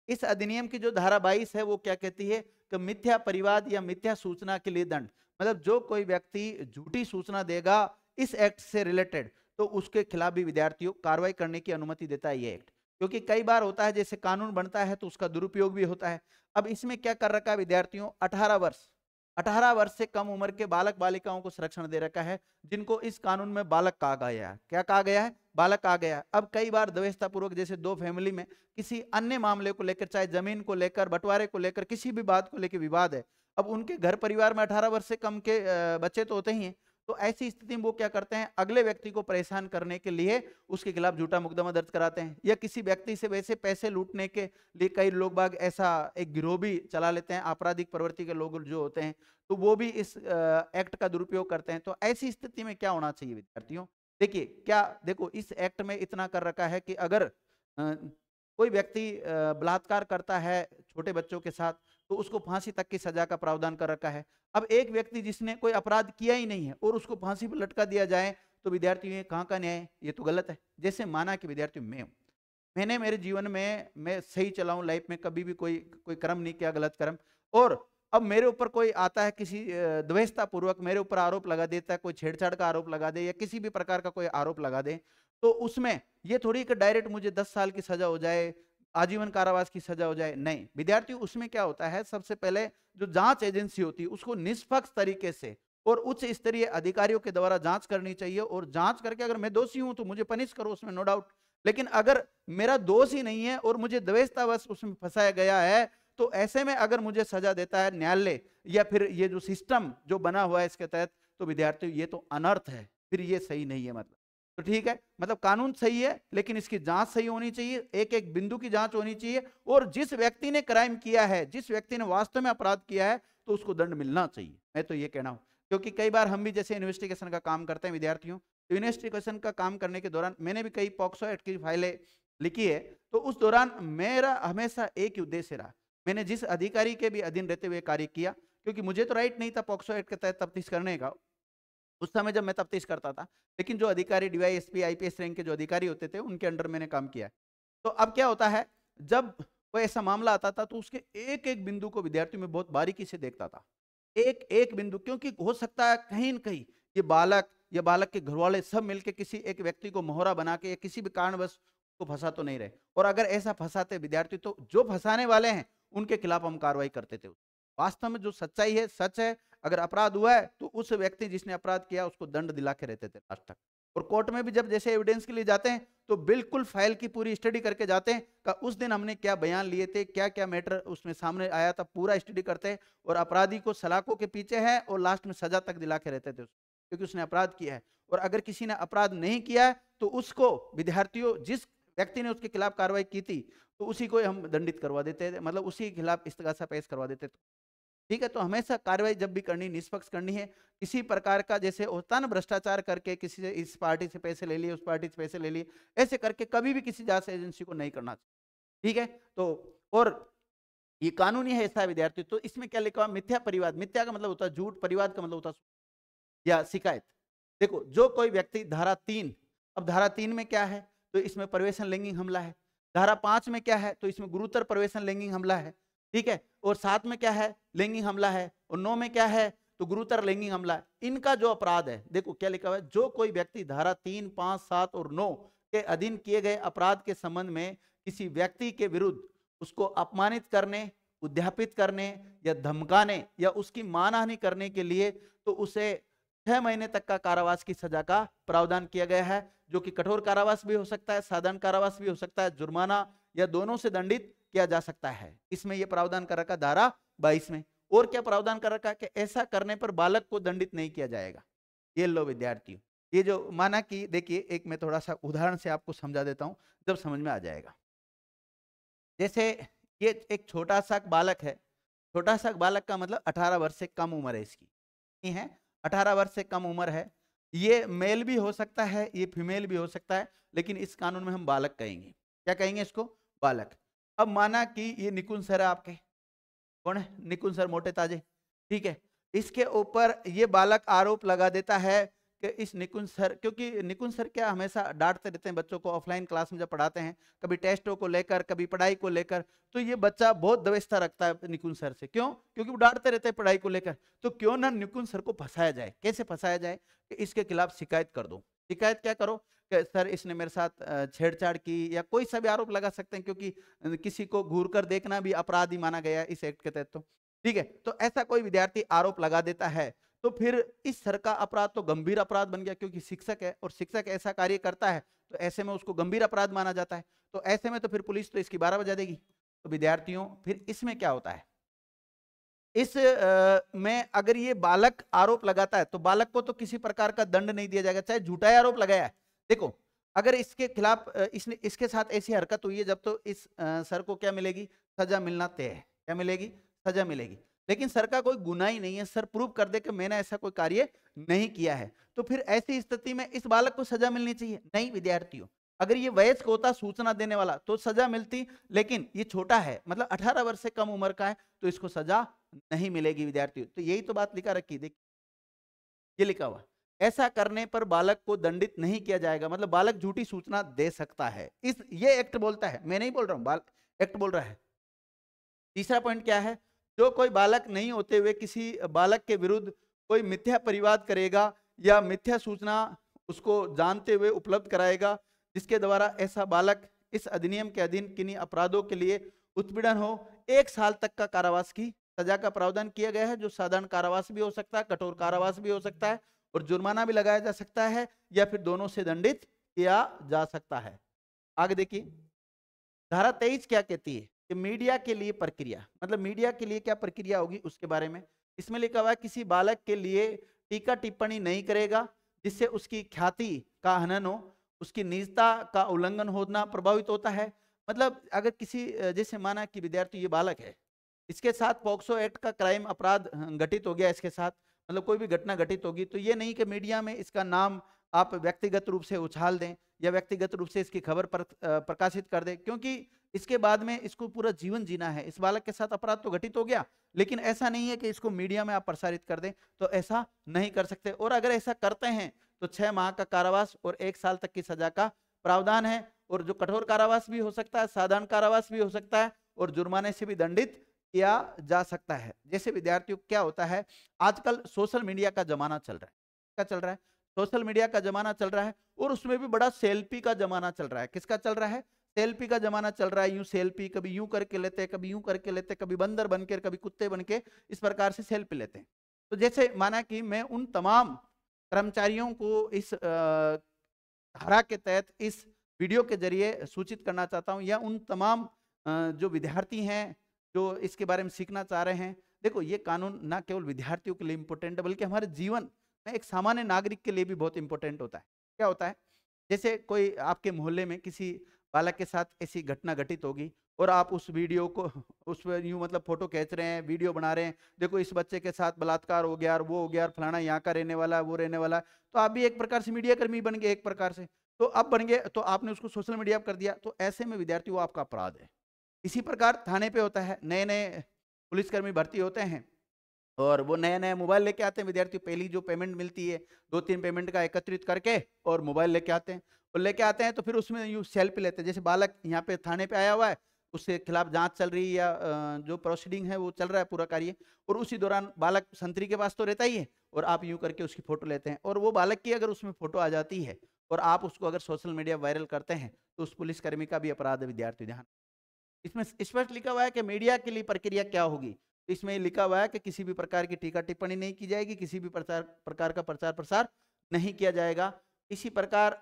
इस अधिनियम की जो धारा 22 है वो क्या कहती है कि मिथ्या परिवाद या मिथ्या सूचना के लिए दंड। मतलब जो कोई व्यक्ति झूठी सूचना देगा इस एक्ट से रिलेटेड, तो उसके खिलाफ भी विद्यार्थियों कार्रवाई करने की अनुमति देता है ये एक्ट। क्योंकि कई बार होता है जैसे कानून बनता है तो उसका दुरुपयोग भी होता है। अब इसमें क्या कर रखा है विद्यार्थियों, 18 वर्ष से कम उम्र के बालक बालिकाओं को संरक्षण दे रखा है, जिनको इस कानून में बालक कहा गया है। क्या कहा गया है? बालक कहा गया है। अब कई बार दवेशता पूर्वक जैसे दो फैमिली में किसी अन्य मामले को लेकर, चाहे जमीन को लेकर, बंटवारे को लेकर, किसी भी बात को लेकर विवाद है, अब उनके घर परिवार में 18 वर्ष से कम के बच्चे तो होते ही हैं, तो ऐसी स्थिति में वो क्या करते हैं, अगले व्यक्ति को परेशान करने के लिए उसके खिलाफ झूठा मुकदमा दर्ज कराते हैं, या किसी व्यक्ति से वैसे पैसे लूटने के लिए कई लोग बाग ऐसा एक गिरोह भी चला लेते हैं, आपराधिक प्रवृत्ति के लोग जो होते हैं, तो वो भी इस एक्ट का दुरुपयोग करते हैं। तो ऐसी स्थिति में क्या होना चाहिए विद्यार्थियों, देखिए क्या, देखो इस एक्ट में इतना कर रखा है कि अगर कोई व्यक्ति बलात्कार करता है छोटे बच्चों के साथ, तो उसको फांसी तक की सजा का प्रावधान कर रखा है। अब एक व्यक्ति जिसने कोई अपराध किया ही नहीं है और उसको फांसी पर लटका दिया जाए, तो विद्यार्थियों ये कहाँ का न्याय है? ये तो गलत है। जैसे माना कि विद्यार्थियों मैंने मेरे जीवन में मैं सही चला हूं, लाइफ में कभी भी कोई कर्म नहीं किया, गलत कर्म, और अब मेरे ऊपर कोई आता है किसी द्वेषता पूर्वक मेरे ऊपर आरोप लगा देता है, कोई छेड़छाड़ का आरोप लगा दे या किसी भी प्रकार का कोई आरोप लगा दे, तो उसमें ये थोड़ी कि डायरेक्ट मुझे 10 साल की सजा हो जाए, आजीवन कारावास की सजा हो जाए। नहीं विद्यार्थियों, उसमें क्या होता है, सबसे पहले जो जांच एजेंसी होती है उसको निष्पक्ष तरीके से और उच्च स्तरीय अधिकारियों के द्वारा जांच करनी चाहिए, और जांच करके अगर मैं दोषी हूं तो मुझे पनिश करो, उसमें नो डाउट। लेकिन अगर मेरा दोष ही नहीं है और मुझे द्वेषतावश उसमें फंसाया गया है, तो ऐसे में अगर मुझे सजा देता है न्यायालय या फिर ये जो सिस्टम जो बना हुआ है इसके तहत, तो विद्यार्थियों ये तो अनर्थ है, फिर ये सही नहीं है। मतलब तो ठीक है, मतलब कानून सही है लेकिन इसकी जांच सही होनी चाहिए, एक एक बिंदु की जांच होनी चाहिए, और जिस व्यक्ति ने क्राइम किया है, जिस व्यक्ति ने वास्तव में अपराध किया है, तो उसको दंड मिलना चाहिए। मैं तो ये कहना हूं, क्योंकि कई बार हम भी जैसे इन्वेस्टिगेशन का काम करते हैं विद्यार्थियों, तो इन्वेस्टिगेशन का काम करने के दौरान मैंने भी कई पॉक्सो एक्ट की फाइलें लिखी है, तो उस दौरान मेरा हमेशा एक ही उद्देश्य रहा, मैंने जिस अधिकारी के भी अधीन रहते हुए कार्य किया, क्योंकि मुझे तो राइट नहीं था पॉक्सो एक्ट के तहत तफ्तीश करने का उस समय जब मैं तफ्तीश करता था, लेकिन जो अधिकारी डीवाईएसपी आईपीएस रैंक के जो अधिकारी होते थे उनके अंडर मैंने काम किया है। तो अब क्या होता है, जब कोई ऐसा मामला आता था तो उसके एक एक बिंदु को विद्यार्थियों में बहुत बारीकी से देखता था, एक एक बिंदु, क्योंकि हो सकता है कहीं न कहीं ये बालक या बालक के घर वाले सब मिलकर किसी एक व्यक्ति को मोहरा बना के या किसी भी कारणवश को फंसा तो नहीं रहे, और अगर ऐसा फंसाते विद्यार्थी तो जो फंसाने वाले हैं उनके खिलाफ हम कार्रवाई करते थे। वास्तव में जो सच्चाई है सच है, अगर अपराध हुआ है तो उस व्यक्ति जिसने अपराध किया उसको दंड दिला के रहते थे लास्ट तक। और कोर्ट में भी जब जैसे एविडेंस के लिए जाते हैं तो बिल्कुल फाइल की पूरी स्टडी करके जाते हैं कि उस दिन हमने क्या बयान लिए थे, क्या क्या मैटर उसमें सामने आया था, पूरा स्टडी करते हैं, और अपराधी को सलाखों के पीछे है और लास्ट में सजा तक दिला के रहते थे क्योंकि उसने अपराध किया है। और अगर किसी ने अपराध नहीं किया है तो उसको विद्यार्थियों जिस व्यक्ति ने उसके खिलाफ कार्रवाई की थी तो उसी को हम दंडित करवा देते थे, मतलब उसी के खिलाफ इस्तगासा पेश करवा देते थे। ठीक है, तो हमेशा कार्रवाई जब भी करनी निष्पक्ष करनी है, किसी प्रकार का जैसे होता ना भ्रष्टाचार करके किसी से इस पार्टी से पैसे ले लिए, उस पार्टी से पैसे ले लिए, ऐसे करके कभी भी किसी जांच एजेंसी को नहीं करना चाहिए। ठीक है, तो और ये कानूनी है ऐसा विद्यार्थी, तो इसमें क्या लिखा हुआ, मिथ्या परिवाद, मिथ्या का मतलब होता है झूठ, परिवाद का मतलब होता है या शिकायत। देखो जो कोई व्यक्ति धारा 3, अब धारा 3 में क्या है, तो इसमें प्रवेशन लैंगिक हमला है। धारा 5 में क्या है, तो इसमें गुरुतर प्रवेशन लैंगिक हमला है। ठीक है, और 7 में क्या है, लैंगिक हमला है, और 9 में क्या है, तो गुरुतर लैंगिक हमला है। इनका जो अपराध है, देखो क्या लिखा हुआ है, जो कोई व्यक्ति धारा 3, 5, 7 और 9 के अधीन किए गए अपराध के संबंध में किसी व्यक्ति के विरुद्ध उसको अपमानित करने, उद्यापित करने या धमकाने या उसकी मानहानि करने के लिए, तो उसे 6 महीने तक का कारावास की सजा का प्रावधान किया गया है, जो कि कठोर कारावास भी हो सकता है, साधारण कारावास भी हो सकता है, जुर्माना या दोनों से दंडित किया जा सकता है। इसमें यह प्रावधान कर रखा धारा 22 में। और क्या प्रावधान कर रखा है कि ऐसा करने पर बालक को दंडित नहीं किया जाएगा। ये लो विद्यार्थियों, ये जो माना कि देखिए, एक मैं थोड़ा सा उदाहरण से आपको समझा देता हूं, जब समझ में आ जाएगा। जैसे ये एक छोटा सा बालक है, छोटा सा बालक का मतलब 18 वर्ष से कम उम्र है इसकी, नहीं है, 18 वर्ष से कम उम्र है। ये मेल भी हो सकता है, ये फीमेल भी हो सकता है, लेकिन इस कानून में हम बालक कहेंगे। क्या कहेंगे इसको? बालक। अब माना कि ये निकुंज सर है आपके, कौन है? निकुंज सर मोटे ताजे, ठीक है। इसके ऊपर ये बालक आरोप लगा देता है कि इस निकुंज सर, क्योंकि निकुंज सर क्या हमेशा डांटते रहते हैं बच्चों को ऑफलाइन क्लास में जब पढ़ाते हैं, कभी टेस्टों को लेकर, कभी पढ़ाई को लेकर, तो ये बच्चा बहुत दवेस्ता रखता है निकुंज सर से। क्यों? क्योंकि वो डांटते रहते हैं पढ़ाई को लेकर। तो क्यों ना निकुंज सर को फंसाया जाए। कैसे फंसाया जाए? कि इसके खिलाफ शिकायत कर दो, शिकायत क्या करो कि सर इसने मेरे साथ छेड़छाड़ की, या कोई सा भी आरोप लगा सकते हैं, क्योंकि किसी को घूर कर देखना भी अपराध ही माना गया है इस एक्ट के तहत। तो ठीक है, तो ऐसा कोई विद्यार्थी आरोप लगा देता है तो फिर इस स्तर का अपराध तो गंभीर अपराध बन गया, क्योंकि शिक्षक है और शिक्षक ऐसा कार्य करता है तो ऐसे में उसको गंभीर अपराध माना जाता है। तो ऐसे में तो फिर पुलिस तो इसकी 12 बजा देगी। तो विद्यार्थियों फिर इसमें क्या होता है, इस में अगर ये बालक आरोप लगाता है तो बालक को तो किसी प्रकार का दंड नहीं दिया जाएगा, चाहे झूठा आरोप लगाया है। देखो अगर इसके खिलाफ इसने इसके साथ ऐसी हरकत हुई है जब तो इस सर को क्या मिलेगी, सजा मिलना तय है। क्या मिलेगी, सजा मिलेगी। लेकिन सर का कोई गुनाह ही नहीं है, सर प्रूव कर दे कि मैंने ऐसा कोई कार्य नहीं किया है, तो फिर ऐसी स्थिति में इस बालक को सजा मिलनी चाहिए नहीं विद्यार्थियों। अगर ये वयस्क होता सूचना देने वाला तो सजा मिलती, लेकिन ये छोटा है, मतलब 18 वर्ष से कम उम्र का है, तो इसको सजा नहीं मिलेगी विद्यार्थियों। तो यही तो बात लिखा रखी, देखिए ये लिखा हुआ, ऐसा करने पर बालक को दंडित नहीं किया जाएगा, मतलब बालक झूठी सूचना दे सकता है। इस ये एक्ट बोलता है, मैं नहीं बोल रहा हूं, एक्ट बोल रहा है। तीसरा पॉइंट क्या है, जो कोई बालक नहीं होते हुए किसी बालक के विरुद्ध कोई मिथ्या परिवाद करेगा या मिथ्या सूचना उसको जानते हुए उपलब्ध कराएगा, जिसके द्वारा ऐसा बालक इस अधिनियम के अधीन किन्हीं अपराधों के लिए उत्पीड़न हो, 1 साल तक का कारावास की सजा का प्रावधान किया गया है, जो साधारण कारावास भी हो सकता है, कठोर कारावास भी हो सकता है, और जुर्माना भी लगाया जा सकता है, या फिर दोनों से दंडित किया जा सकता है। आगे देखिए धारा 23 क्या कहती है कि मीडिया के लिए प्रक्रिया, मतलब मीडिया के लिए क्या प्रक्रिया होगी उसके बारे में इसमें लिखा हुआ है, किसी बालक के लिए टीका टिप्पणी नहीं करेगा जिससे उसकी ख्याति का हनन हो, उसकी निजता का उल्लंघन होना प्रभावित होता है। मतलब अगर किसी जैसे माना कि विद्यार्थी ये बालक है, इसके साथ पॉक्सो एक्ट का क्राइम अपराध घटित हो गया, इसके साथ मतलब कोई भी घटना घटित होगी, तो ये नहीं कि मीडिया में इसका नाम आप व्यक्तिगत रूप से उछाल दें या व्यक्तिगत रूप से इसकी खबर पर प्रकाशित कर दें, क्योंकि इसके बाद में इसको पूरा जीवन जीना है। इस बालक के साथ अपराध तो घटित हो गया, लेकिन ऐसा नहीं है कि इसको मीडिया में आप प्रसारित कर दें, तो ऐसा नहीं कर सकते। और अगर ऐसा करते हैं तो 6 माह का कारावास और 1 साल तक की सजा का प्रावधान है, और जो कठोर कारावास भी हो सकता है, साधारण कारावास भी हो सकता है, और जुर्माने से भी दंडित किया जा सकता है। जैसे विद्यार्थियों क्या होता है, आजकल सोशल मीडिया का जमाना चल रहा है। क्या चल रहा है, सोशल मीडिया का जमाना चल रहा है, और उसमें भी बड़ा सेल्फी का जमाना चल रहा है। किसका चल रहा है, सेल्फी का जमाना चल रहा है। यूं सेल्फी कभी यूं करके लेते हैं, कभी यूं करके लेते हैं, कभी बंदर बनकर, कभी कुत्ते बनके, इस प्रकार से सेल्फी लेते हैं। तो जैसे माना कि मैं उन तमाम कर्मचारियों को इस धारा के तहत इस वीडियो के जरिए सूचित करना चाहता हूं, या उन तमाम जो विद्यार्थी हैं जो इसके बारे में सीखना चाह रहे हैं। देखो ये कानून ना केवल विद्यार्थियों के लिए इंपॉर्टेंट है, बल्कि हमारे जीवन में एक सामान्य नागरिक के लिए भी बहुत इंपॉर्टेंट होता है। क्या होता है, जैसे कोई आपके मोहल्ले में किसी बालक के साथ ऐसी घटना घटित होगी, और आप उस वीडियो को उस पर यूं मतलब फोटो खींच रहे हैं, वीडियो बना रहे हैं, देखो इस बच्चे के साथ बलात्कार हो गया और वो हो गया और फलाना यहाँ का रहने वाला है, वो रहने वाला है, तो आप भी एक प्रकार से मीडिया कर्मी बन गए एक प्रकार से। तो अब बन गए तो आपने उसको सोशल मीडिया पर कर दिया, तो ऐसे में विद्यार्थी वो आपका अपराध है। इसी प्रकार थाने पे होता है, नए नए पुलिसकर्मी भर्ती होते हैं और वो नया नया मोबाइल लेके आते हैं विद्यार्थी, पहली जो पेमेंट मिलती है 2-3 पेमेंट का एकत्रित करके और मोबाइल लेके आते हैं, और लेके आते हैं तो फिर उसमें यूँ सेल्फी लेते हैं। जैसे बालक यहाँ पे थाने पे आया हुआ है, उसके खिलाफ जांच चल रही है या जो प्रोसीडिंग है वो चल रहा है पूरा कार्य, और उसी दौरान बालक संतरी के पास तो रहता ही है, और आप यूँ करके उसकी फोटो लेते हैं, और वो बालक की अगर उसमें फोटो आ जाती है और आप उसको अगर सोशल मीडिया वायरल करते हैं तो उस पुलिसकर्मी का भी अपराध है विद्यार्थी। ध्यान, इसमें स्पष्ट लिखा हुआ है कि मीडिया के लिए प्रक्रिया क्या होगी। इसमें लिखा हुआ है कि किसी भी प्रकार की टीका टिप्पणी नहीं की जाएगी, किसी भी प्रकार का प्रचार प्रसार नहीं किया जाएगा। इसी प्रकार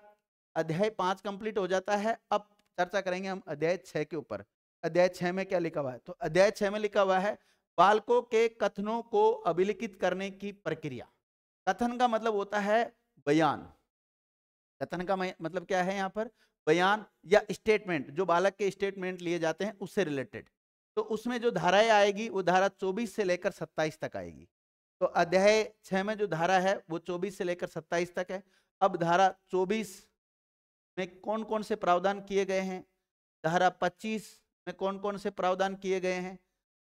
अध्याय 5 कंप्लीट हो जाता है। अब चर्चा करेंगे हम अध्याय 6 के ऊपर। अध्याय 6 में क्या लिखा हुआ है, तो अध्याय 6 में लिखा हुआ है बालकों के कथनों को अभिलिखित करने की प्रक्रिया। कथन का मतलब होता है बयान। कथन का मतलब क्या है यहाँ पर, बयान या स्टेटमेंट, जो बालक के स्टेटमेंट लिए जाते हैं उससे रिलेटेड। तो उसमें जो धाराएं आएगी वो धारा 24 से लेकर 27 तक आएगी। तो अध्याय 6 में जो धारा है वो 24 से लेकर 27 तक है। अब धारा 24 में कौन कौन से प्रावधान किए गए हैं, धारा 25 में कौन कौन से प्रावधान किए गए हैं,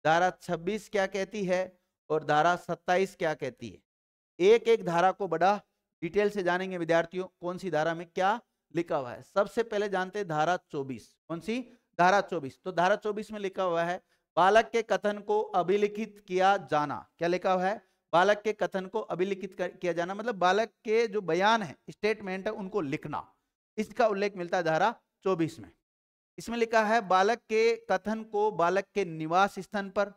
धारा 26 क्या कहती है और धारा 27 क्या कहती है। एक एक धारा को बड़ा डिटेल से जानेंगे विद्यार्थियों, कौन सी धारा में क्या लिखा हुआ है। सबसे पहले जानते हैं धारा 24, कौन सी, धारा 24। तो धारा 24 में लिखा हुआ है बालक के कथन को अभिलिखित किया जाना। क्या लिखा हुआ है, बालक के कथन को अभिलिखित किया जाना, मतलब बालक के जो बयान है, स्टेटमेंट है, उनको लिखना। इसका उल्लेख मिलता है धारा 24 में। इसमें लिखा है बालक के कथन को बालक के निवास स्थान पर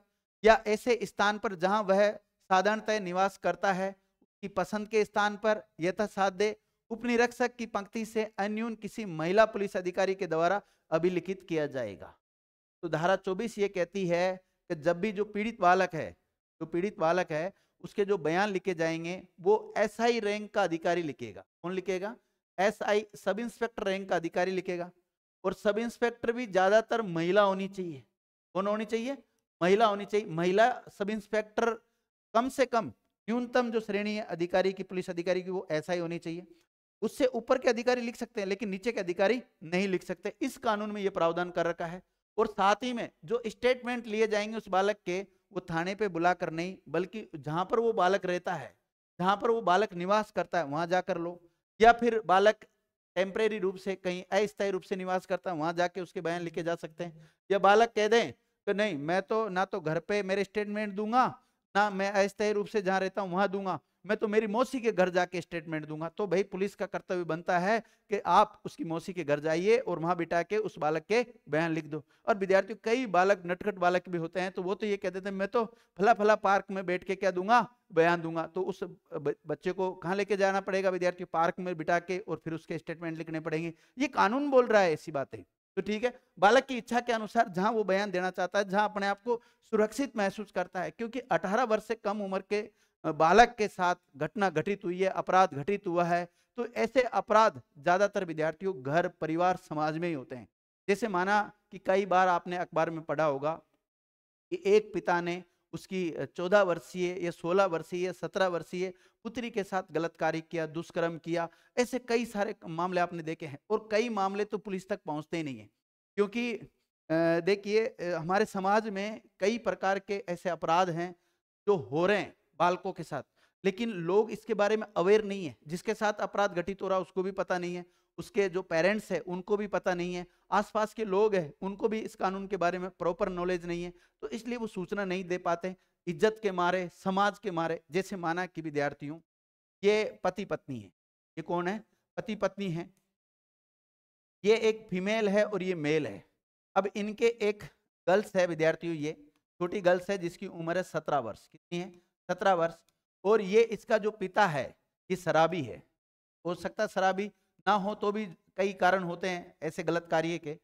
या ऐसे स्थान पर जहां वह साधारणतः निवास करता है की पसंद के स्थान पर यथासाध्य उपनिरीक्षक की पंक्ति से अन्यून किसी महिला पुलिस अधिकारी के द्वारा अभिलिखित किया जाएगा। तो धारा 24 ये कहती है कि जब भी जो पीड़ित बालक है उसके जो बयान लिखे जाएंगे वो एसआई रैंक का अधिकारी लिखेगा। कौन लिखेगा? एसआई, सब इंस्पेक्टर रैंक का अधिकारी लिखेगा। और सब इंस्पेक्टर भी ज्यादातर महिला होनी चाहिए। कौन होनी चाहिए? महिला होनी चाहिए। महिला सब इंस्पेक्टर कम से कम न्यूनतम जो श्रेणी है अधिकारी की, पुलिस अधिकारी की, वो एसआई होनी चाहिए। उससे ऊपर के अधिकारी लिख सकते हैं लेकिन नीचे के अधिकारी नहीं लिख सकते। इस कानून में यह प्रावधान कर रखा है। और साथ ही में जो स्टेटमेंट लिए जाएंगे उस बालक के, वो थाने पे बुलाकर नहीं, बल्कि जहां पर वो बालक रहता है, जहां पर वो बालक निवास करता है, वहां जाकर लो। या फिर बालक टेम्परेरी रूप से कहीं अस्थायी रूप से निवास करता है, वहां जाके उसके बयान लिखे जा सकते हैं। या बालक कह दें कि नहीं, मैं तो ना तो घर पे मेरे स्टेटमेंट दूंगा, ना मैं अस्थायी रूप से जहां रहता हूं वहां दूंगा, मैं तो मेरी मौसी के घर जाके स्टेटमेंट दूंगा। तो भाई पुलिस का कर्तव्य बनता है कि आप उसकी मौसी के घर जाइए और वहां बिठा के उस बालक के बयान लिख दो। और विद्यार्थियों, कई बालक नटखट बालक भी होते हैं, तो वो तो ये कहते थे मैं तो फला फला पार्क में बैठ के क्या दूंगा, बयान दूंगा। तो उस बच्चे को कहाँ लेके जाना पड़ेगा विद्यार्थियों? पार्क में बिठा के और फिर उसके स्टेटमेंट लिखने पड़ेंगे। ये कानून बोल रहा है ऐसी बातें। तो ठीक है, बालक की इच्छा के अनुसार जहां वो बयान देना चाहता है, जहां अपने आप को सुरक्षित महसूस करता है, क्योंकि 18 वर्ष से कम उम्र के बालक के साथ घटना घटित हुई है, अपराध घटित हुआ है, तो ऐसे अपराध ज्यादातर विद्यार्थियों घर, परिवार, समाज में ही होते हैं। जैसे माना कि कई बार आपने अखबार में पढ़ा होगा कि एक पिता ने उसकी 14 वर्षीय या 16 वर्षीय या 17 वर्षीय पुत्री के साथ गलत कार्य किया, दुष्कर्म किया। ऐसे कई सारे मामले आपने देखे हैं और कई मामले तो पुलिस तक पहुंचते ही नहीं है, क्योंकि देखिए हमारे समाज में कई प्रकार के ऐसे अपराध हैं जो हो रहे हैं बालकों के साथ, लेकिन लोग इसके बारे में अवेयर नहीं है। जिसके साथ अपराध घटित हो रहा है उसको भी पता नहीं है, उसके जो पेरेंट्स है उनको भी पता नहीं है, आसपास के लोग हैं उनको भी इस कानून के बारे में प्रॉपर नॉलेज नहीं है, तो इसलिए वो सूचना नहीं दे पाते, इज्जत के मारे, समाज के मारे। जैसे माना कि विद्यार्थियों, ये पति पत्नी है, ये कौन है? पति पत्नी है, ये एक फीमेल है और ये मेल है। अब इनके एक गर्ल्स है विद्यार्थियों, ये छोटी गर्ल्स है जिसकी उम्र है 17 वर्ष। कितनी है? 17 वर्ष। और ये इसका जो पिता है ये शराबी है। हो सकता है शराबी ना हो तो भी कई कारण होते हैं ऐसे गलत कार्य के।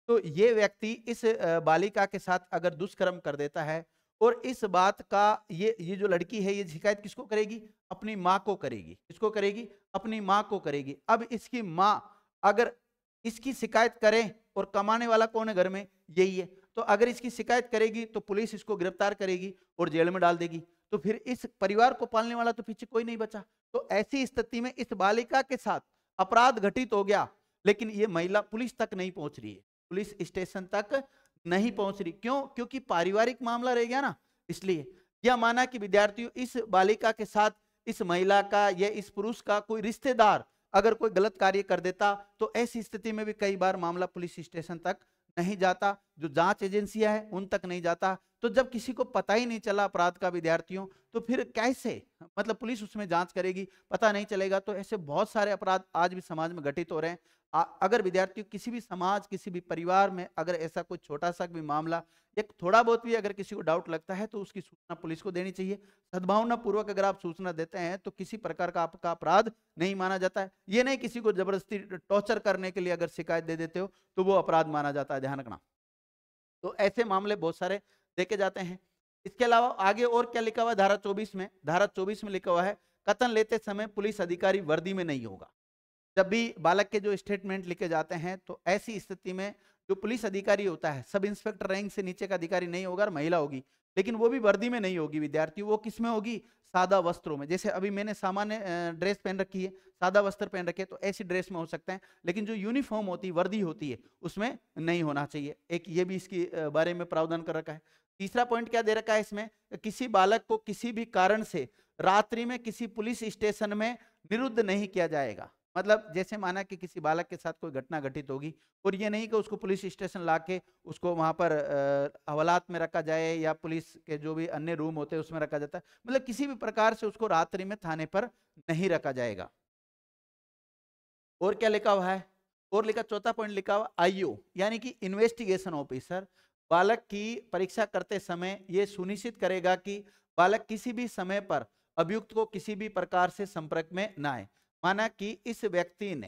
तो ये व्यक्ति इस बालिका के साथ अगर दुष्कर्म कर देता है और इस बात का ये जो लड़की है ये शिकायत किसको करेगी? अपनी माँ को करेगी। किसको करेगी? अपनी माँ को करेगी। अब इसकी माँ अगर इसकी शिकायत करे, और कमाने वाला कौन है घर में? यही है। तो अगर इसकी शिकायत करेगी तो पुलिस इसको गिरफ्तार करेगी और जेल में डाल देगी। तो फिर इस परिवार को पालने वाला तो पीछे कोई नहीं बचा। तो ऐसी स्थिति में इस बालिका के साथ अपराध घटित हो गया, लेकिन ये महिला पुलिस तक नहीं पहुंच रही है, पुलिस स्टेशन तक नहीं पहुंच रही। क्यों? क्योंकि पारिवारिक मामला रह गया ना। इसलिए यह माना कि विद्यार्थियों, इस बालिका के साथ इस महिला का या इस पुरुष का कोई रिश्तेदार अगर कोई गलत कार्य कर देता तो ऐसी स्थिति में भी कई बार मामला पुलिस स्टेशन तक नहीं जाता, जो जांच एजेंसियां हैं उन तक नहीं जाता। तो जब किसी को पता ही नहीं चला अपराध का विद्यार्थियों, तो फिर कैसे मतलब पुलिस उसमें जांच करेगी? पता नहीं चलेगा। तो ऐसे बहुत सारे अपराध आज भी समाज में घटित हो रहे हैं। अगर विद्यार्थियों किसी भी समाज, किसी भी परिवार में अगर ऐसा कोई छोटा सा भी मामला या थोड़ा बहुत भी अगर किसी को डाउट लगता है तो उसकी सूचना पुलिस को देनी चाहिए। सद्भावना पूर्वक अगर आप सूचना देते हैं तो किसी प्रकार का आपका अपराध नहीं माना जाता है। ये नहीं किसी को जबरदस्ती टॉर्चर करने के लिए अगर शिकायत दे देते हो तो वो अपराध माना जाता है, ध्यान रखना। तो ऐसे मामले बहुत सारे देखे जाते हैं। इसके अलावा आगे और क्या लिखा हुआ है धारा 24 में? धारा 24 में लिखा हुआ है कथन लेते समय पुलिस अधिकारी वर्दी में नहीं होगा। जब भी बालक के जो स्टेटमेंट लिखे जाते हैं तो ऐसी स्थिति में जो पुलिस अधिकारी होता है, सब इंस्पेक्टर रैंक से नीचे का अधिकारी नहीं होगा, महिला होगी, लेकिन वो भी वर्दी में नहीं होगी विद्यार्थी। वो किस में होगी? सादा वस्त्रों में। जैसे अभी मैंने सामान्य ड्रेस पहन रखी है, सादा वस्त्र पहन रखे, तो ऐसी ड्रेस में हो सकते हैं, लेकिन जो यूनिफॉर्म होती है, वर्दी होती है, उसमें नहीं होना चाहिए। एक ये भी इसके बारे में प्रावधान कर रखा है। तीसरा पॉइंट क्या दे रखा है इसमें? किसी बालक को किसी भी कारण से रात्रि में किसी पुलिस स्टेशन में निरुद्ध नहीं किया जाएगा। मतलब जैसे माना कि किसी बालक के साथ कोई घटना घटित होगी और ये नहीं कि उसको पुलिस स्टेशन लाके उसको वहां पर हवालात में रखा जाए या पुलिस के जो भी अन्य रूम होते हैं उसमें रखा जाता है, मतलब किसी भी प्रकार से उसको रात्रि में थाने पर नहीं रखा जाएगा। और क्या लिखा हुआ है, और लिखा चौथा पॉइंट लिखा हुआ आईओ यानी कि इन्वेस्टिगेशन ऑफिसर बालक की परीक्षा करते समय यह सुनिश्चित करेगा कि बालक किसी भी समय पर अभियुक्त को किसी भी प्रकार से संपर्क में ना आए। माना कि इस व्यक्ति ने,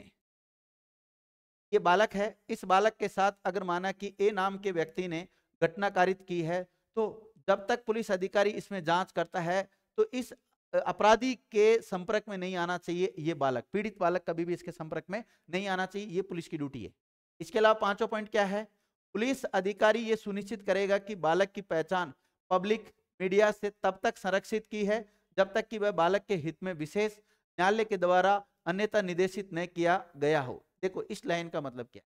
ये बालक है, इस बालक के साथ अगर माना कि ए नाम के व्यक्ति ने घटना कारित की है, तो जब तक पुलिस अधिकारी इसमें जांच करता है तो इस अपराधी के संपर्क में नहीं आना चाहिए। ये बालक, पीड़ित बालक कभी भी इसके संपर्क में नहीं आना चाहिए, ये पुलिस की ड्यूटी है। इसके अलावा पांचवा पॉइंट क्या है, पुलिस अधिकारी ये सुनिश्चित करेगा कि बालक की पहचान पब्लिक मीडिया से तब तक संरक्षित की है जब तक कि वह बालक के हित में विशेष न्यायालय के द्वारा अन्यथा निर्देशित न किया गया हो। देखो इस लाइन का मतलब क्या है,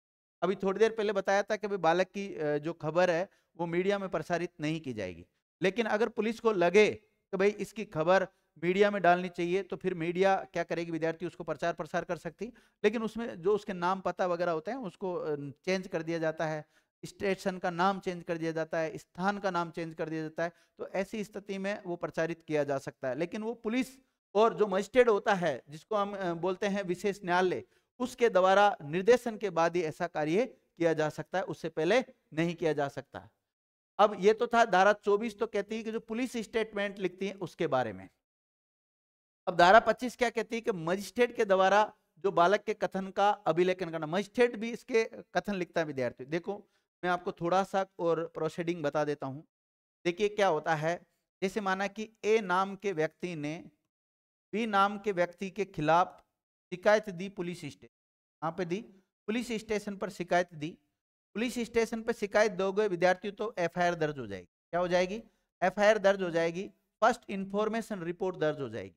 अभी थोड़ी देर पहले बताया था कि भाई बालक की जो खबर है वो मीडिया में प्रसारित नहीं की जाएगी, लेकिन अगर पुलिस को लगे कि भाई इसकी खबर मीडिया में डालनी चाहिए तो फिर मीडिया क्या करेगी, विद्यार्थी उसको प्रचार प्रसार कर सकती, लेकिन उसमें जो उसके नाम पता वगैरह होते हैं उसको चेंज कर दिया जाता है, स्टेशन का नाम चेंज कर दिया जाता है, स्थान का नाम चेंज कर दिया जाता है, तो ऐसी स्थिति में वो प्रचारित किया जा सकता है। लेकिन वो पुलिस और जो मजिस्ट्रेट होता है जिसको हम बोलते हैं विशेष न्यायालय, उसके द्वारा निर्देशन के बाद ही ऐसा कार्य किया जा सकता है, उससे पहले नहीं किया जा सकता। अब ये तो था धारा 24 तो कहती है कि जो पुलिस स्टेटमेंट लिखती है उसके बारे में। अब धारा 25 क्या कहती है कि मजिस्ट्रेट के द्वारा जो बालक के कथन का अभिलेखन करना, मजिस्ट्रेट भी इसके कथन लिखता है विद्यार्थी। देखो मैं आपको थोड़ा सा और प्रोसीडिंग बता देता हूं। देखिए क्या होता है, जैसे माना कि ए नाम के व्यक्ति ने बी नाम के व्यक्ति के खिलाफ शिकायत दी पुलिस स्टेशन, कहां पे दी, पुलिस स्टेशन पर शिकायत दी। पुलिस स्टेशन पर शिकायत दोगे विद्यार्थियों तो एफआईआर दर्ज हो जाएगी। क्या हो जाएगी, एफआईआर दर्ज हो जाएगी, फर्स्ट इंफॉर्मेशन रिपोर्ट दर्ज हो जाएगी।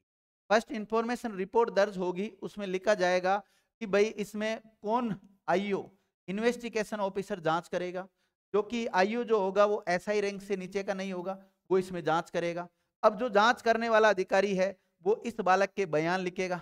फर्स्ट इंफॉर्मेशन रिपोर्ट दर्ज होगी, उसमें लिखा जाएगा कि भाई इसमें कौन आईओ इन्वेस्टिगेशन ऑफिसर जांच करेगा, जो कि आईओ जो होगा वो एसआई रैंक से नीचे का नहीं होगा, वो इसमें जांच करेगा। अब जो जांच करने वाला अधिकारी है वो इस बालक के बयान लिखेगा,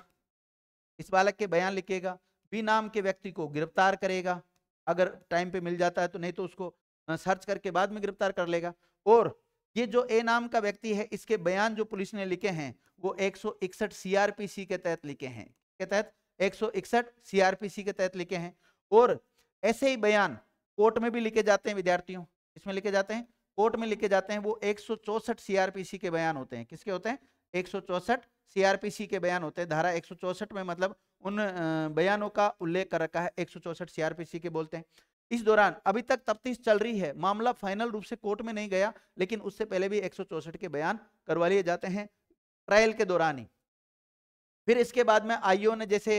इस बालक के बयान लिखेगा, बी नाम के व्यक्ति को गिरफ्तार करेगा, अगर टाइम पे मिल जाता है तो, नहीं तो उसको सर्च करके बाद में गिरफ्तार कर लेगा। और ये जो ए नाम का व्यक्ति है इसके बयान जो पुलिस ने लिखे हैं वो 161 सीआरपीसी के तहत लिखे हैं, के तहत 161 सीआरपीसी के तहत लिखे हैं। और ऐसे ही बयान कोर्ट में भी लिखे जाते हैं विद्यार्थियों, इसमें लिखे जाते हैं, कोर्ट में लिखे जाते हैं, वो 164 सीआरपीसी के बयान होते हैं। किसके होते हैं, 164 सीआरपीसी के बयान होते हैं। धारा 164 में मतलब उन बयानों का उल्लेख कर रखा है, 164 सीआरपीसी के बोलते हैं। इस दौरान अभी तक तफ्तीश चल रही है, मामला फाइनल रूप से कोर्ट में नहीं गया, लेकिन उससे पहले भी 164 के बयान करवा लिए जाते हैं ट्रायल के दौरान ही। फिर इसके बाद में आईओ ने जैसे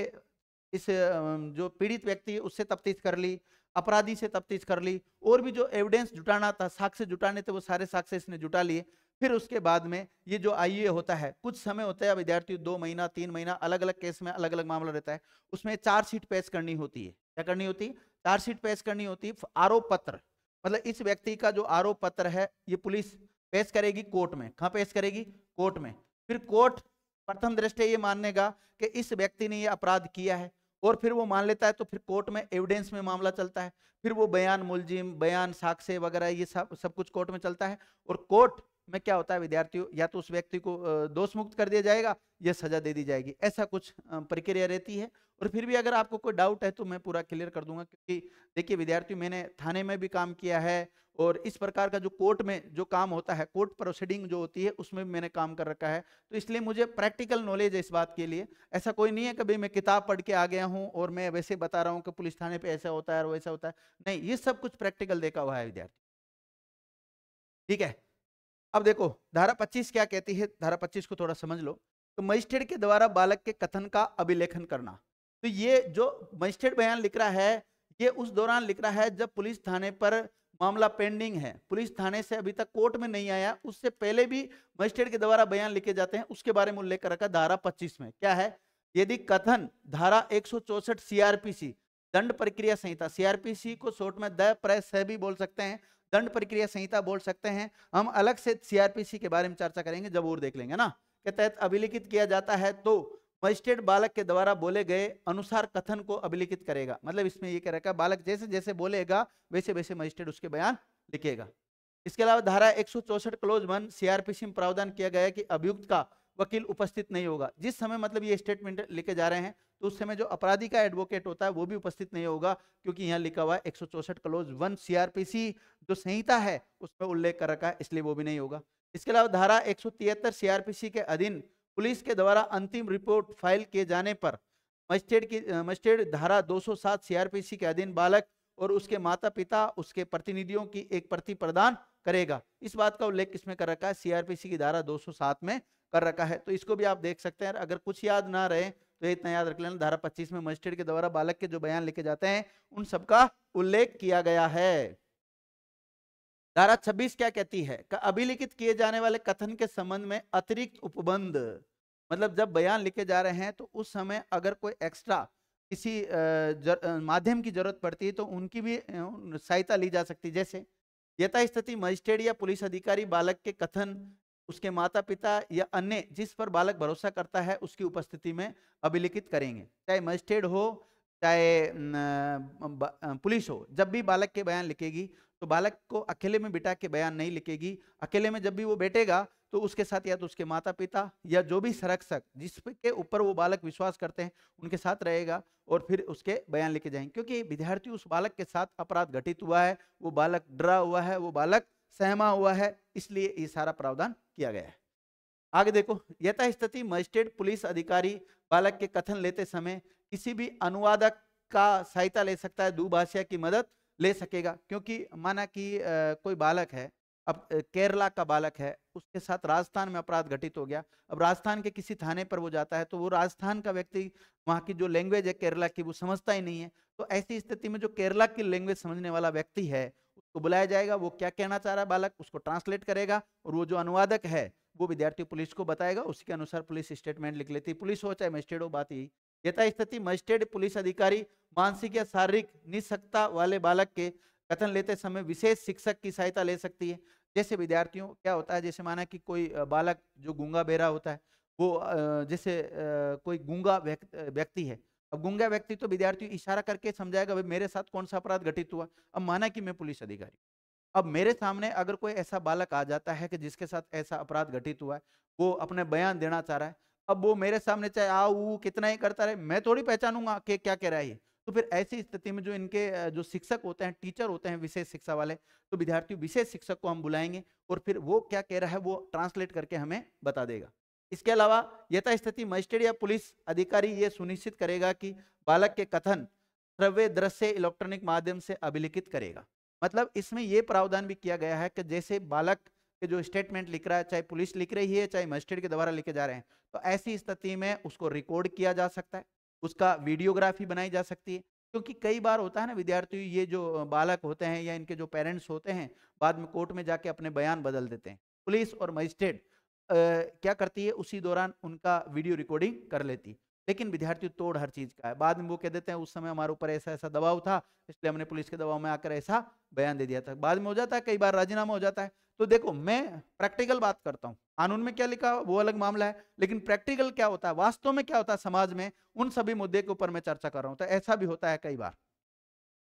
इस जो पीड़ित व्यक्ति है उससे तफ्तीश कर ली, अपराधी से तफ्तीश कर ली, और भी जो एविडेंस जुटाना था, साक्ष्य जुटाने थे, वो सारे साक्ष्य इसने जुटा लिए। फिर उसके बाद में ये जो आईओ होता है, कुछ समय होता है विद्यार्थी, 2 महीना 3 महीना, अलग अलग केस में अलग अलग मामला रहता है, उसमें चार्जशीट पेश करनी होती है। क्या करनी होती है, चार्जशीट पेश करनी होती है। आरोप पत्र, मतलब इस व्यक्ति का जो आरोप पत्र है ये पुलिस पेश करेगी कोर्ट में। कहां पेश करेगी, कोर्ट में। फिर कोर्ट प्रथम दृष्टया ये मानेगा कि इस व्यक्ति ने ये अपराध किया है, और फिर वो मान लेता है तो फिर कोर्ट में एविडेंस में मामला चलता है, फिर वो बयान मुलजिम, बयान साक्ष्य वगैरह ये सब कुछ कोर्ट में चलता है। और कोर्ट में क्या होता है विद्यार्थियों, या तो उस व्यक्ति को दोष मुक्त कर दिया जाएगा या सजा दे दी जाएगी, ऐसा कुछ प्रक्रिया रहती है। और फिर भी अगर आपको कोई डाउट है तो मैं पूरा क्लियर कर दूंगा, क्योंकि देखिए विद्यार्थियों मैंने थाने में भी काम किया है, और इस प्रकार का जो कोर्ट में जो काम होता है, कोर्ट प्रोसीडिंग जो होती है उसमें भी मैंने काम कर रखा है, तो इसलिए मुझे प्रैक्टिकल नॉलेज है इस बात के लिए। ऐसा कोई नहीं है कभी मैं किताब पढ़ के आ गया हूं और मैं वैसे बता रहा हूं कि पुलिस थाने पे ऐसा होता है और वैसा होता है, नहीं, ये सब कुछ प्रैक्टिकल देखा हुआ है विद्यार्थी। ठीक है, अब देखो धारा 25 क्या कहती है, धारा 25 को थोड़ा समझ लो। तो मजिस्ट्रेट के द्वारा बालक के कथन का अभिलेखन करना, तो ये जो मजिस्ट्रेट बयान लिख रहा है ये उस दौरान लिख रहा है जब पुलिस थाने पर मामला पेंडिंग है, पुलिस थाने से अभी तक कोर्ट में नहीं आया, उससे पहले भी मजिस्ट्रेट के द्वारा बयान लिखे जाते हैं, उसके बारे में उल्लेख कर रखा धारा 25 में। क्या है, यदि कथन धारा 164 सीआरपीसी दंड प्रक्रिया संहिता, सीआरपीसी को शॉर्ट में द प्रेस है भी बोल सकते हैं, दंड प्रक्रिया संहिता बोल सकते हैं, हम अलग से सीआरपीसी के बारे में चर्चा करेंगे जब और देख लेंगे ना, के तहत अभिलिखित किया जाता है तो मजिस्ट्रेट बालक के द्वारा बोले गए अनुसार कथन को अभिलिखित करेगा। मतलब इसमें ये कह रखा है बालक जैसे जैसे बोलेगा वैसे वैसे मजिस्ट्रेट उसके बयान लिखेगा। इसके अलावा धारा 164 क्लोज 1 सीआरपीसी में प्रावधान किया गया है कि अभियुक्त का वकील उपस्थित नहीं होगा। जिस समय मतलब ये स्टेटमेंट लेके जा रहे हैं तो उस समय जो अपराधी का एडवोकेट होता है वो भी उपस्थित नहीं होगा, क्योंकि यहाँ लिखा हुआ है 164 क्लोज 1 सीआरपीसी जो संहिता है उसमें उल्लेख कर रखा है, इसलिए वो भी नहीं होगा। इसके अलावा धारा 173 सीआरपीसी के अधीन पुलिस के द्वारा अंतिम रिपोर्ट फाइल किए जाने पर मजिस्ट्रेट धारा 207 सीआरपीसी के अधीन बालक और उसके माता पिता उसके प्रतिनिधियों की एक प्रति प्रदान करेगा। इस बात का उल्लेख किसमें कर रखा है? सीआरपीसी की धारा 207 में कर रखा है। तो इसको भी आप देख सकते हैं। अगर कुछ याद ना रहे तो इतना याद रख लेना, धारा 25 में मजिस्ट्रेट के द्वारा बालक के जो बयान लिखे जाते हैं उन सबका उल्लेख किया गया है। धारा 26 क्या कहती है? अभिलिखित किए जाने वाले कथन के संबंध में अतिरिक्त उपबंध, मतलब जब बयान लिखे जा रहे हैं तो उस समय अगर कोई एक्स्ट्रा किसी माध्यम की जरूरत पड़ती है तो उनकी भी सहायता ली जा सकती है। जैसे यथास्थिति मजिस्ट्रेट या पुलिस अधिकारी बालक के कथन उसके माता पिता या अन्य जिस पर बालक भरोसा करता है उसकी उपस्थिति में अभिलिखित करेंगे। चाहे मजिस्ट्रेट हो चाहे पुलिस हो, जब भी बालक के बयान लिखेगी तो बालक को अकेले में बिठा के बयान नहीं लिखेगी। अकेले में जब भी वो बैठेगा तो उसके साथ या तो उसके माता पिता या जो भी संरक्षक जिसके ऊपर वो बालक विश्वास करते हैं उनके साथ रहेगा और फिर उसके बयान लिखे जाएंगे। क्योंकि विद्यार्थी उस बालक के साथ अपराध घटित हुआ है, वो बालक डरा हुआ है, वो बालक सहमा हुआ है, इसलिए ये सारा प्रावधान किया गया है। आगे देखो, यथास्थिति मजिस्ट्रेट पुलिस अधिकारी बालक के कथन लेते समय किसी भी अनुवादक का सहायता ले सकता है, दुभाषिया की मदद ले सकेगा। क्योंकि माना कि कोई बालक है, अब केरला का बालक है, उसके साथ राजस्थान में अपराध घटित हो गया, अब राजस्थान के किसी थाने पर वो जाता है तो वो राजस्थान का व्यक्ति वहाँ की जो लैंग्वेज है केरला की वो समझता ही नहीं है। तो ऐसी स्थिति में जो केरला की लैंग्वेज समझने वाला व्यक्ति है उसको बुलाया जाएगा, वो क्या कहना चाह रहा है बालक उसको ट्रांसलेट करेगा और वो जो अनुवादक है वो विद्यार्थी पुलिस को बताएगा, उसके अनुसार पुलिस स्टेटमेंट लिख लेती है। पुलिस हो चाहे मजिस्ट्रेट हो, बात यही। यथास्थिति मजिस्ट्रेट पुलिस अधिकारी मानसिक या शारीरिक निःशक्तता वाले बालक के कथन लेते समय विशेष शिक्षक की सहायता ले सकती है। जैसे विद्यार्थियों क्या होता है, जैसे माना कि कोई बालक जो गूंगा बेरा होता है वो जैसे कोई गूंगा व्यक्ति है, अब गूंगा व्यक्ति तो विद्यार्थी इशारा करके समझाएगा भाई मेरे साथ कौन सा अपराध घटित हुआ। अब माना कि मैं पुलिस अधिकारी, अब मेरे सामने अगर कोई ऐसा बालक आ जाता है कि जिसके साथ ऐसा अपराध घटित हुआ है, वो अपने बयान देना चाह रहा है, अब वो मेरे सामने चाहे आ ऊ कितना ही करता रहे, मैं थोड़ी पहचानूंगा कि क्या कह रहा है ये। तो फिर ऐसी स्थिति में जो इनके जो शिक्षक होते हैं, टीचर होते हैं विशेष शिक्षा वाले, तो विद्यार्थी विशेष शिक्षक को हम बुलाएंगे और फिर वो क्या कह रहा है वो ट्रांसलेट करके हमें बता देगा। इसके अलावा यथास्थिति मजिस्ट्रेट या पुलिस अधिकारी ये सुनिश्चित करेगा कि बालक के कथन श्रव्य दृश्य इलेक्ट्रॉनिक माध्यम से अभिलिखित करेगा। मतलब इसमें यह प्रावधान भी किया गया है कि जैसे बालक के जो स्टेटमेंट लिख रहा है, चाहे पुलिस लिख रही है चाहे मजिस्ट्रेट के द्वारा लिखे जा रहे हैं, तो ऐसी स्थिति में उसको रिकॉर्ड किया जा सकता है, उसका वीडियोग्राफी बनाई जा सकती है। क्योंकि कई बार होता है ना विद्यार्थी, ये जो बालक होते हैं या इनके जो पेरेंट्स होते हैं बाद में कोर्ट में जाके अपने बयान बदल देते हैं। पुलिस और मजिस्ट्रेट क्या करती है, उसी दौरान उनका वीडियो रिकॉर्डिंग कर लेती है। लेकिन विद्यार्थी तोड़ हर चीज का है, बाद में वो कह देते हैं उस समय हमारे ऊपर ऐसा ऐसा दबाव था इसलिए हमने पुलिस के दबाव में आकर ऐसा बयान दे दिया था। बाद में हो जाता है, कई बार राजीनामा हो जाता है। तो देखो मैं प्रैक्टिकल बात करता हूँ, कानून में क्या लिखा वो अलग मामला है, लेकिन प्रैक्टिकल क्या होता है, वास्तव में क्या होता है समाज में, उन सभी मुद्दे के ऊपर मैं चर्चा कर रहा हूँ। तो ऐसा भी होता है कई बार,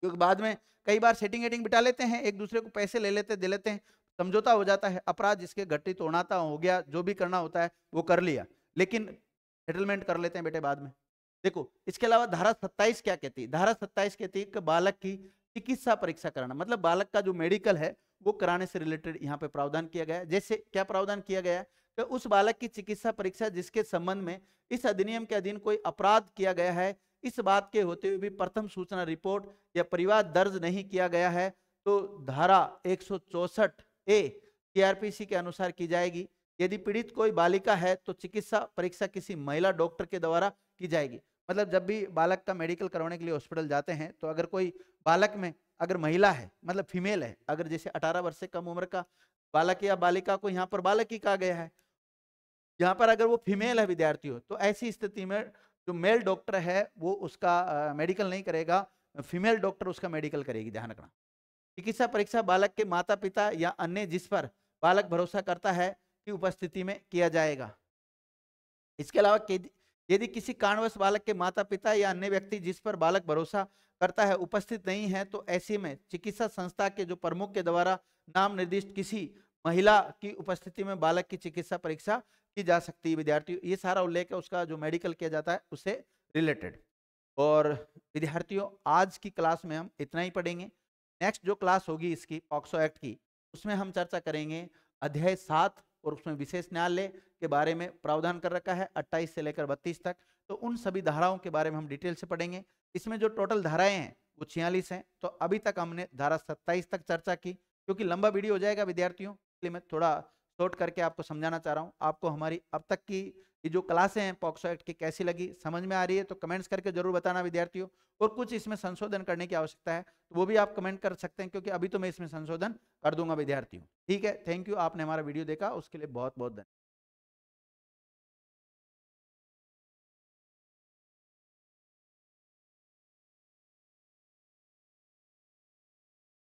क्योंकि बाद में कई बार सेटिंग वेटिंग बिठा लेते हैं, एक दूसरे को पैसे ले लेते दे लेते हैं, समझौता हो जाता है, अपराध जिसके घटित होना था हो गया, जो भी करना होता है वो कर लिया, लेकिन सेटलमेंट कर लेते हैं बेटे बाद में। देखो इसके अलावा धारा 27 क्या कहती है? धारा 27 कहती है कि बालक की चिकित्सा परीक्षा कराना, मतलब बालक का जो मेडिकल है वो कराने से रिलेटेड यहाँ पे प्रावधान किया गया है। जैसे क्या प्रावधान किया गया है कि उस बालक की चिकित्सा परीक्षा जिसके संबंध में इस अधिनियम के अधीन कोई अपराध किया गया है, इस बात के होते हुए भी प्रथम सूचना रिपोर्ट या परिवार दर्ज नहीं किया गया है, तो धारा 164A सीआरपीसी के अनुसार की जाएगी। यदि पीड़ित कोई बालिका है तो चिकित्सा परीक्षा किसी महिला डॉक्टर के द्वारा की जाएगी। मतलब जब भी बालक का मेडिकल करवाने के लिए हॉस्पिटल जाते हैं तो अगर कोई बालक में अगर महिला है, मतलब फीमेल है, अगर जैसे 18 वर्ष से कम उम्र का बालक या बालिका को यहाँ पर बालक ही कहा गया है, यहाँ पर अगर वो फीमेल है विद्यार्थी हो, तो ऐसी स्थिति में जो मेल डॉक्टर है वो उसका मेडिकल नहीं करेगा, फीमेल डॉक्टर उसका मेडिकल करेगी। ध्यान रखना, चिकित्सा परीक्षा बालक के माता पिता या अन्य जिस पर बालक भरोसा करता है की उपस्थिति में किया जाएगा। इसके अलावा यदि किसी कारणवश बालक के माता पिता या अन्य व्यक्ति जिस पर बालक भरोसा करता है उपस्थित नहीं है तो ऐसे में चिकित्सा संस्था के जो प्रमुख के द्वारा नाम निर्दिष्ट किसी महिला की उपस्थिति में बालक की चिकित्सा परीक्षा की जा सकती है। विद्यार्थियों ये सारा उल्लेख है उसका जो मेडिकल किया जाता है उससे रिलेटेड। और विद्यार्थियों आज की क्लास में हम इतना ही पढ़ेंगे। नेक्स्ट जो क्लास होगी इसकी पॉक्सो एक्ट की उसमें हम चर्चा करेंगे अध्याय 7 और उसमें विशेष न्यायालय के बारे में प्रावधान कर रखा है 28 से लेकर 32 तक। तो उन सभी धाराओं के बारे में हम डिटेल से पढ़ेंगे। इसमें जो टोटल धाराएं हैं वो 46 हैं। तो अभी तक हमने धारा 27 तक चर्चा की। क्योंकि लंबा वीडियो हो जाएगा विद्यार्थियों इसलिए मैं थोड़ा शॉर्ट करके आपको समझाना चाह रहा हूँ। आपको हमारी अब तक की ये जो क्लासें हैं पॉक्सो एक्ट की कैसी लगी, समझ में आ रही है तो कमेंट्स करके जरूर बताना विद्यार्थियों। और कुछ इसमें संशोधन करने की आवश्यकता है तो वो भी आप कमेंट कर सकते हैं क्योंकि अभी तो मैं इसमें संशोधन कर दूंगा विद्यार्थियों। ठीक है, थैंक यू, आपने हमारा वीडियो देखा उसके लिए बहुत बहुत धन्यवाद।